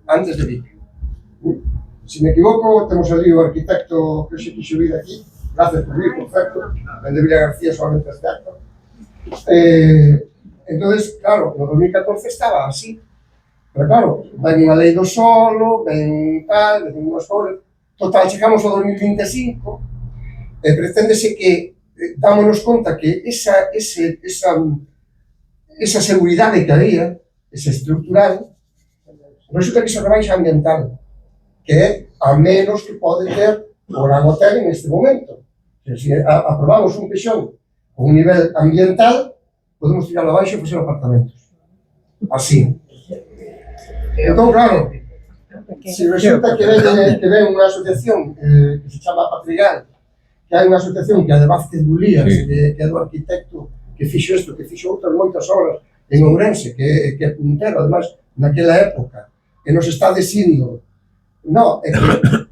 antes de Vic. Se me equivoco, temos ali o arquitecto que se quixo vir aquí, gracias por vir, por certo, Vende Villa García solamente este acto. Entonces, claro, no 2014 estaba así, pero claro, ven unha lei do solo, ven tal, ven unhas cousas, total, chegamos ao 2025, e preténdese que dámonos conta que esa seguridade que había, esa estructural, resulta que se rebaixa ambiental, que é a menos que pode ter o Gran Hotel en este momento. Se aprobamos un pexón con un nivel ambiental, podemos tirar abaixo e facer apartamentos. Así. Entón, claro, se resulta que ven unha asociación que se chama Patrigal, que hai unha asociación que é de Vázquez Bulías, que é do arquitecto que fixo isto, que fixo outras moitas obras en Ourense, que é puntero, además, naquela época, que nos está dicindo, no, é que,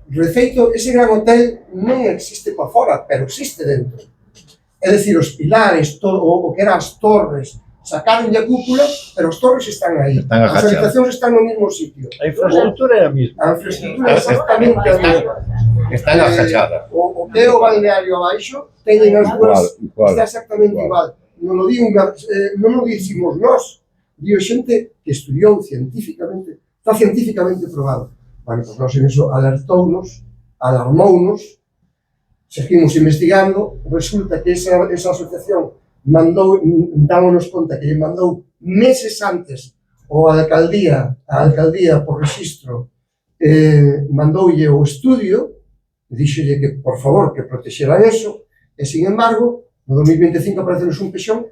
refeito, ese Gran Hotel non existe para fora, pero existe dentro. É dicir, os pilares, o que eran as torres, sacaron a cúpula, pero as torres están aí. As habitacións están no mesmo sitio. A infraestructura é a mesma. A infraestructura é exactamente a mesma. Están agachadas. O que é o balneario abaixo, teñen as dúas, está exactamente igual. Non o dicimos nós, dio xente que estudiou científicamente, está científicamente probado. Bueno, pues nós en iso alertounos, alarmounos, seguimos investigando, resulta que esa asociación dámonos conta que lle mandou meses antes a alcaldía por registro, mandoulle o estudio, díxolle que, por favor, que protexeran eso, e, sin embargo, no 2025 aparecenos un pexón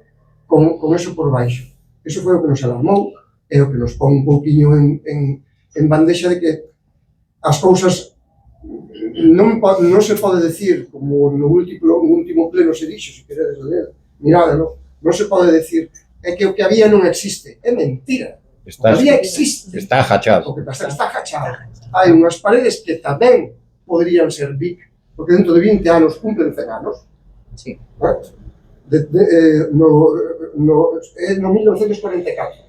con eso por baixo. Eso foi o que nos alarmou e o que nos pon un pouquiño en bandexa de que as cousas non se pode decir, como no último pleno se dixo, se queredes ler, mirádelo, Non se pode decir que o que había non existe. É mentira. O que había existe. Está agachado. O que pasa está agachado. Hai unhas paredes que tamén podrían ser BIC, porque dentro de 20 anos cumplen 100 anos. Sí. No 1944,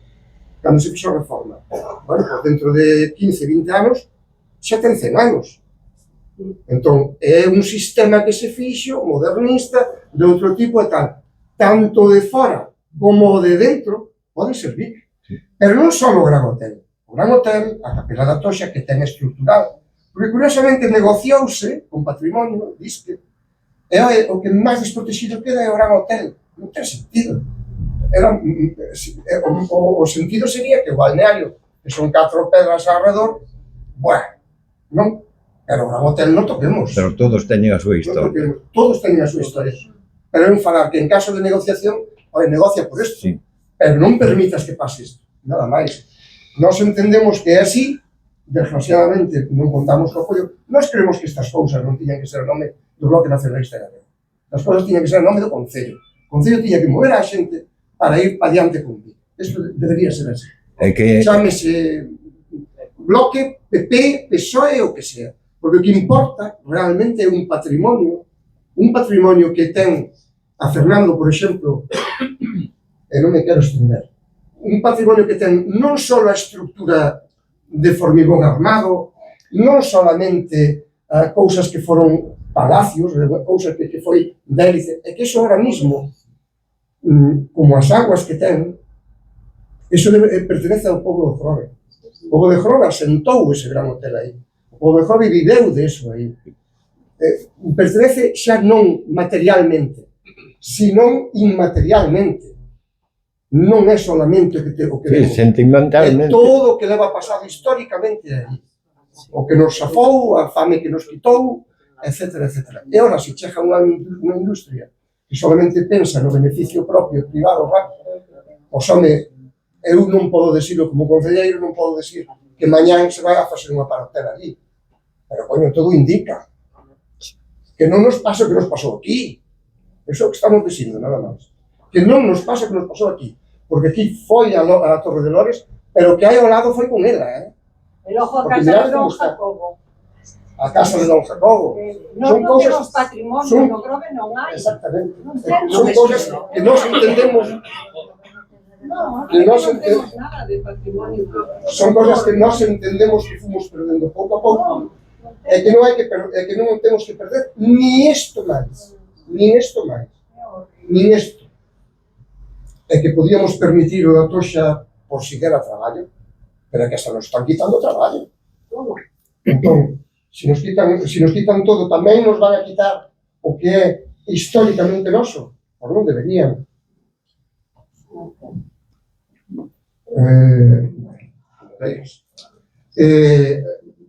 cando se fixo a reforma. Bueno, pues dentro de 15, 20 anos, xa ten 100 anos. Entón, é un sistema que se fixo, modernista, de outro tipo e tal. Tanto de fora como de dentro, pode ser BIC. Pero non só o Gran Hotel. O Gran Hotel, a Capela da Toxa, que ten estrutural. Porque, curiosamente, negociouse con patrimonio, disque, e o que máis desprotegido queda é o Gran Hotel. Non ten sentido. O sentido sería que o balneario, que son 4 pedras alrededor, bueno, non? Pero o Gran Hotel non toquemos. Pero todos teñen a súa historia. Todos teñen a súa historia. Pero en falar que en caso de negociación, negocia por isto. Sí. Pero non permitas que pase isto. Nada máis. Nós entendemos que é así, desgraciadamente non contamos co apoio. Nós creemos que estas cousas non tiñan que ser o nome do Bloque Nacionalista Galego. As cousas tiñan que ser o nome do Concello. O Concello tiña que mover a xente para ir pa diante con BIC. Isto debería ser así. Chámese Bloque, PP, PSOE ou que sea. Porque o que importa realmente é un patrimonio que ten a Fernando, por exemplo, e non me quero estender, un patrimonio que ten non só a estrutura de formigón armado, non solamente cousas que foron palacios, cousas que foi délice, e que iso ahora mismo, como as aguas que ten, iso pertenece ao povo de Jorobe. O povo de Jorobe asentou ese Gran Hotel aí. O povo de Jorobe viveu de eso aí. Pertenece xa non materialmente, sino inmaterialmente. Non é solamente o que vemos, sentimentalmente. É todo o que leva pasado históricamente aí. O que nos safou, a fame que nos quitou, etc. E ora, se chega unha industria que solamente pensa no beneficio propio, privado, eu non podo decirlo como concelleiro, non podo decir que mañán se vai a facer unha parotera ali. Pero, coño, todo indica que non nos pasa o que nos pasou aquí. Eso é o que estamos dicindo, nada máis. Que non nos pasa o que nos pasou aquí. Porque aquí foi a Torre de Lores, pero o que hai ao lado foi con ela, E logo a casa de Don Jacobo. A casa de Don Jacobo. Non temos patrimonio, no Grove non hai. Exactamente. Son cousas que nós entendemos. Non temos nada de patrimonio. Son cousas que nós entendemos que fomos perdendo pouco a pouco. É que non temos que perder ni isto máis. Ni isto. É que podíamos permitir o da Toxa por si dera traballo, pero é que hasta nos están quitando traballo. Entón, se nos quitan todo, tamén nos van a quitar o que é históricamente noso, por non deberían.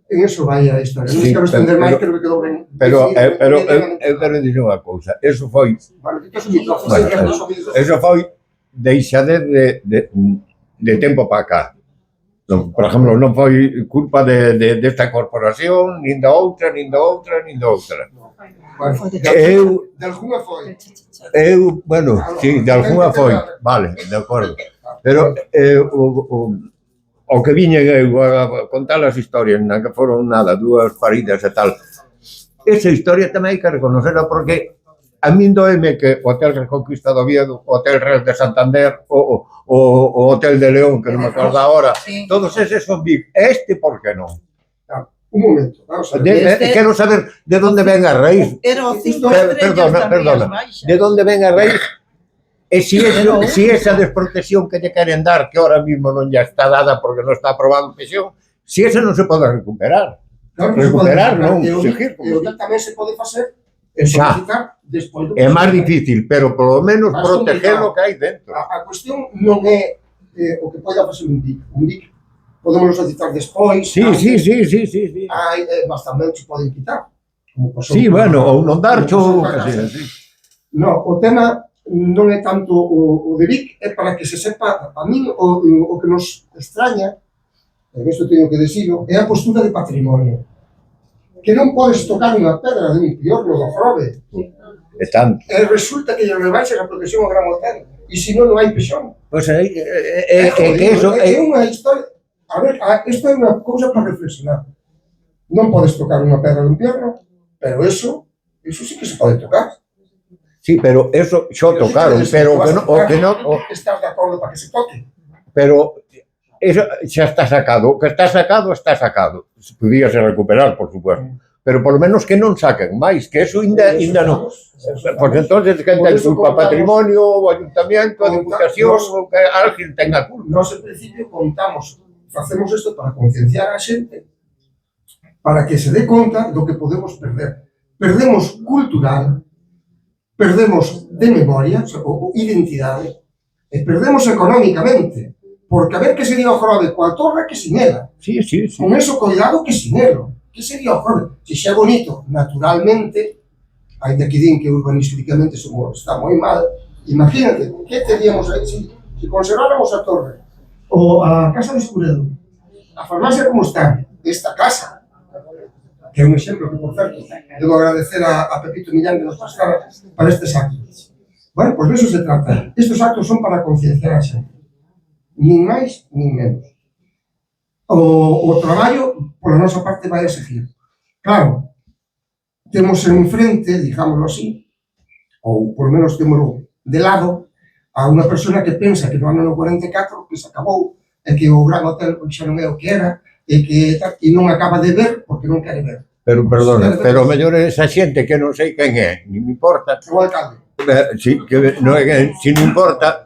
En eso vai a historia. Non quero estender máis, creo que quedou ben. Pero eu quero dicir unha cousa. Eso foi deixade de tempo para cá. Por exemplo, non foi culpa desta corporación, nin da outra. De alguna foi. Bueno, sí, de alguna foi. Vale, de acordo. Pero o que viñen eu a contar as historias, na que foron nada, 2 paridas e tal, esa historia tamén hai que reconocerla, porque a min doeme que o Hotel Reconquista do Oviedo, o Hotel Real de Santander, o Hotel de León, que non me acordo agora, todos eses son BIC. Este, por que non? Un momento, vamos a ver. Quero saber de onde ven a raíz. Era o 5 estrellas das Rías Baixas. De onde ven a raíz? E se esa desprotección que lle queren dar, que ahora mismo non ya está dada porque non está aprobado pensión, se esa non se pode recuperar. Recuperar, non, seguir. E o que tamén se pode facer é solicitar despois do... É máis difícil, pero polo menos proteger o que hai dentro. A cuestión non é o que poida facer un BIC. Un BIC podemos solicitar despois. Sí. Bastante se poden quitar. Sí, bueno, ou non dar xo, que sea, sí. No, o tema non é tanto o de BIC, é para que se sepa, a min o que nos extraña, e isto teño que decirlo, é a postura de patrimonio. Que non podes tocar unha pedra de un piorno do Jorobe. E tanto. E resulta que lle rebaixan a protección ao Gran Hotel. E se non hai presión. Pois é que eso... É unha historia... A ver, isto é unha cousa para reflexionar. Non podes tocar unha pedra dun pierno, pero eso sí que se pode tocar. Sí, pero eso xo tocaron, pero o que non... Estás de acordo para que se toque. Pero eso xa está sacado. O que está sacado, está sacado. Podíase recuperar, por supuesto. Pero por lo menos que non saquen máis, que eso ainda non. Porque entonces quen ten culpa? Patrimonio, o ayuntamiento, a diputación, ou que alguén tenga culpa. Nós, en principio, facemos isto para concienciar a xente, para que se dé conta do que podemos perder. Perdemos cultural, perdemos de memoria, ou identidade, e perdemos económicamente. Porque a ver que sería o Grove coa torre que sin ela. Sí. Con eso, cuidado que sin elo. Que sería o Grove? Se xa é bonito, naturalmente, ainda que din que urbanísticamente está moi mal, imagínate, que teríamos aí se conserváramos a torre, ou a Casa de Escuredo, a farmacia como está, esta casa, que é un exemplo que, por certo, debo agradecer a Pepito Millán que nos prestaba para estes actos. Bueno, pois de eso se trata. Estes actos son para concienciar a xente. Nin máis, nin menos. O traballo, pola nosa parte, vai a seguir. Claro, temos enfrente, digámoslo así, ou por menos temos de lado, a unha persona que pensa que no ano 44 que se acabou, e que o Gran Hotel xa non é o que era, e non acaba de ver porque non quere ver. Pero, perdona, pero o mellor é esa xente que non sei quen é, ni me importa. O alcalde. Si non importa,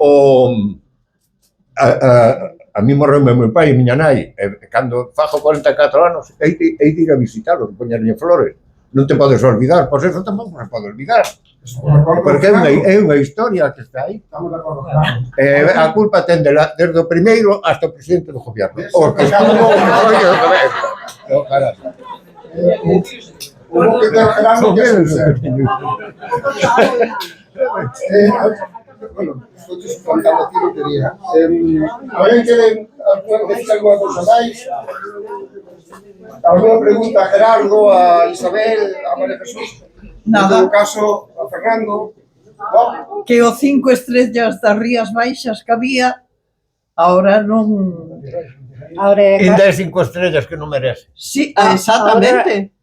a mí morreume meu pai e miña nai, e cando fago 44 anos, hei de ir a visitarlos, poñerlle flores. Non te podes olvidar, pois eso tampouco se pode olvidar. Porque é unha historia que está aí. Estamos de acordo. A culpa ten desde o primeiro hasta o presidente do gobierno. O que estuvo no rollo do goberno. Hubo que ter Gerardo que bueno, estou contando aquí lo que diría. Alguén quere decir alguna cousa máis? Alguna pregunta a Gerardo, a Isabel, a María Jesús? Nada. En todo caso, a Fernando. ¿No? Que o 5 estrellas das Rías Baixas que había, ahora non... Ainda é 5 estrellas que non merece. Sí, exactamente.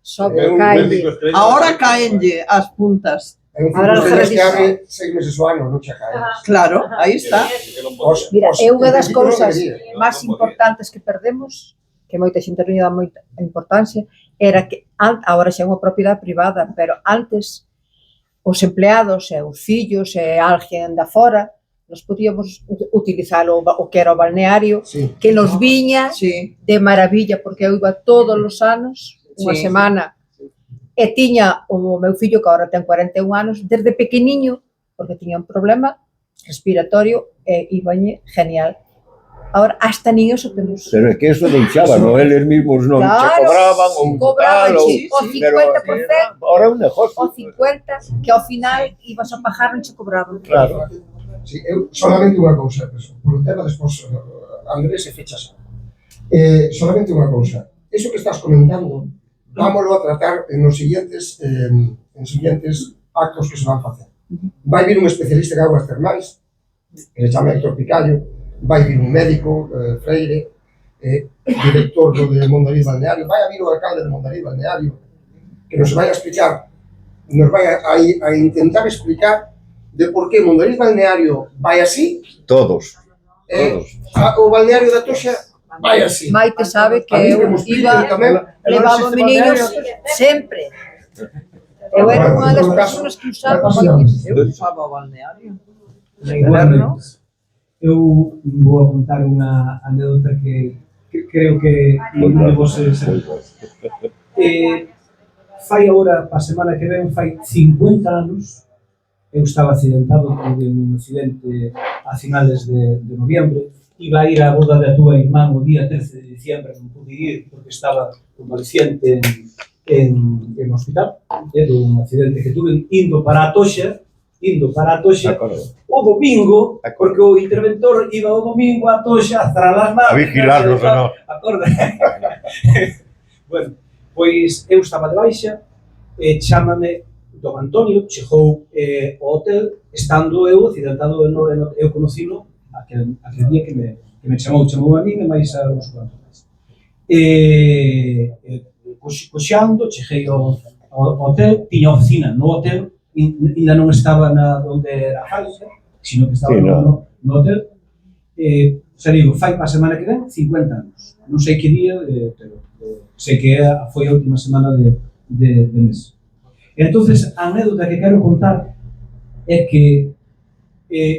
Ahora caenlle as puntas. É un 5 estrellas que abre 6 meses o ano, non che cae. Claro, aí está. Mira, é unha das cousas máis importantes que perdemos, que moita xente non lle dá moita importancia, era que, agora xa é unha propiedade privada, pero antes os empleados e os fillos e alguén da fora, nos podíamos utilizar o que era o balneario, que nos viña de maravilla, porque eu iba todos os anos, unha semana, e tiña o meu fillo, que agora ten 41 anos, desde pequeniño, porque tiña un problema respiratorio, e ibañe genial. Agora, hasta nin eso temos. Pero é que eso deixaban, non? Eles mismos non che cobraban, ou tal, ou... O 50%, ahora é un negocio. o 50%, que ao final ibas a pagar non che cobraban. Claro. Sí, eu solamente unha cousa, por o tema despois Andrés e fechas. Solamente unha cousa. Eso que estás comentando, vámoslo a tratar en os siguientes actos que se van facer. Vai vir un especialista en aguas termais, que se chama Héctor Picallo, vai vir un médico, Freire, director de Mondariz Balneario, vai a vir o alcalde de Mondariz Balneario, que nos vai a explicar, nos vai a intentar explicar de por que Mondariz Balneario vai así. Todos. O balneario da Toxa vai así. Maite sabe que eu iba, levaba meninos sempre. Eu era unha das persoas que usaba Eu usaba o balneario. Eu vou apuntar unha anécdota que creo que non de vos fai agora, pa semana que ven, fai 50 anos, eu estaba accidentado, tuve un accidente a finales de noviembre, iba a ir á boda da túa irmán o día 13 de diciembre, non pude ir porque estaba convaleciente en hospital, dun accidente que tuve indo para a Toxa, o domingo, porque o interventor iba o domingo a Toxa a cerrar as manos. A vigilarnos, non? Acorda? Bueno, pois eu estaba de baixa, chámame don Antonio chegou ao hotel estando eu accidentado eu conocino aquel día que me chamou a mí e máis a uns cuantos máis. Coxeando, cheguei ao hotel, tiña oficina no hotel, ainda non estaba onde era a fábrica, sino que estaba no hotel. Xa digo, fai para a semana que ven 50 anos. Non sei que día, pero sei que foi a última semana de mes. Entonces, a anécdota que quero contar é que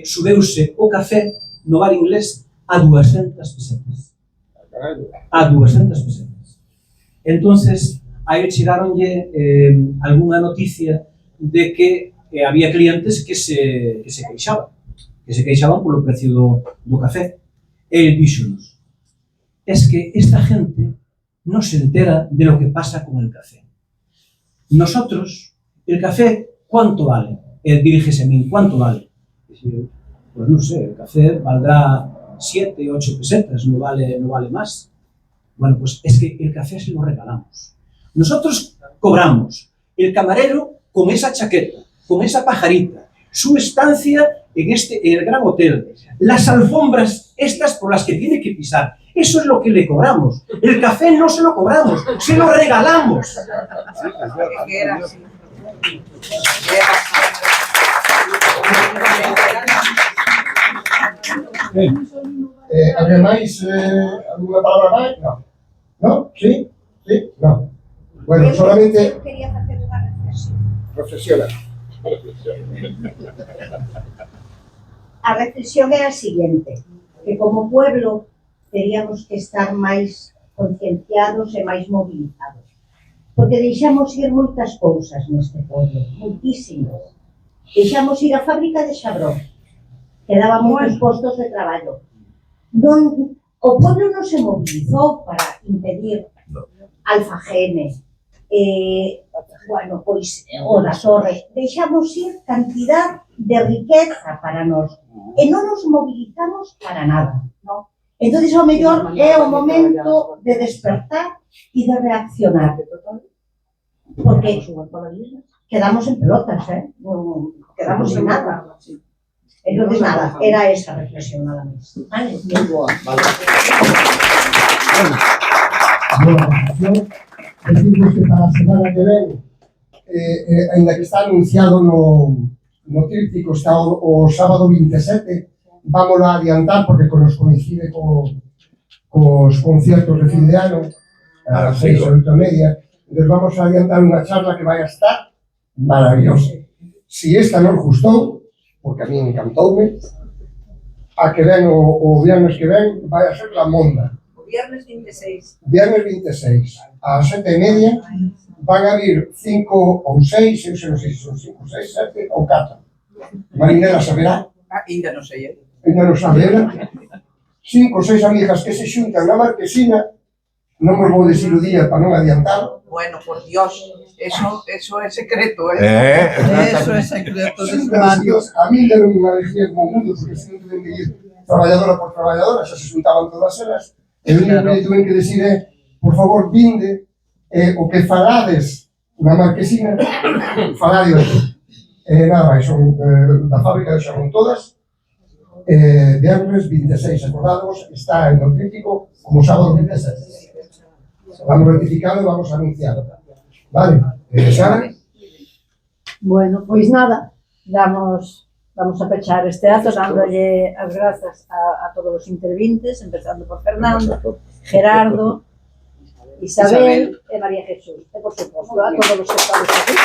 subeuse o café no bar inglés a 200 pesetas. A 200 pesetas. Entonces, aí chegaronlle algunha noticia de que había clientes que se queixaban polo precio do café. El díxonos, es que esta gente no se entera de lo que pasa con el café. Nosotros, el café, ¿cuánto vale? Dirígese a mí, ¿cuánto vale? Pues no sé, el café valdrá 7, 8 pesetas, no vale más. Bueno, pues es que el café se lo regalamos. Nosotros cobramos, el camarero con esa chaqueta, con esa pajarita, su estancia en el gran hotel, las alfombras estas por las que tiene que pisar, eso es lo que le cobramos. El café no se lo cobramos, se lo regalamos. Alguén máis? Alguna palabra máis? Non. Non? Sí? Sí? Non. Bueno, solamente... Eu quería facer unha reflexión. Reflexiona. A reflexión é a seguinte, que como pueblo teríamos que estar máis concienciados e máis movilizados. Porque deixamos ir moitas cousas neste pueblo, moitísimas. Deixamos ir a fábrica de Xabrón, que daba moitos postos de traballo. O pueblo non se mobilizou para impedir Alfagene, bueno, pois o da Torre. Deixamos ir cantidad de riqueza para nós e non nos mobilizamos para nada. Entonces, ao mellor, é o momento de despertar e de reaccionar. Porque quedamos en pelotas, quedamos en nada. Entonces, nada, era esa reflexión nada máis. Vale, moi boa. Decimos que para a semana que ven, ainda que está anunciado no tríptico, está o sábado 27, vámoslo a adiantar porque nos coincide cos conciertos de fin de ano, a 6 ou 8:30, entonces vamos a adiantar unha charla que vai a estar maravillosa. Si esta non gustou, porque a mí encantoume, a que ven o viernes que ven vai a ser la monda. Viernes 26. Viernes 26, ás 7:30, van a vir 5 ou 6, eu non sei se son 5, 6, 7 ou 4. Marinela saberá. Ainda non sei, Ainda non sabe ela. 5 ou 6 amigas que se xuntan na Marquesina, non vos vou decir o día para non adiantar. Bueno, por Dios, eso é secreto, Eso é secreto de sumario. A mí deron unha alegría como mundo, porque se non tuven que ir traballadora por traballadora, xa se xuntaban todas elas. E o único que tuven que decir é, por favor, vinde, o que falades na Marquesina, falade hoxe. Nada máis, son da fábrica de Xabón todas, viernes 26, acordamos, está en o tríptico como sábado 27. Vamos ratificado e vamos anunciado. Vale, Sara? Bueno, pois nada, vamos a pechar este acto dándolle as grazas a todos os intervintes, empezando por Fernando, Gerardo, Isabel e María Jesús. E, por suposto, a todos os que estamos aquí.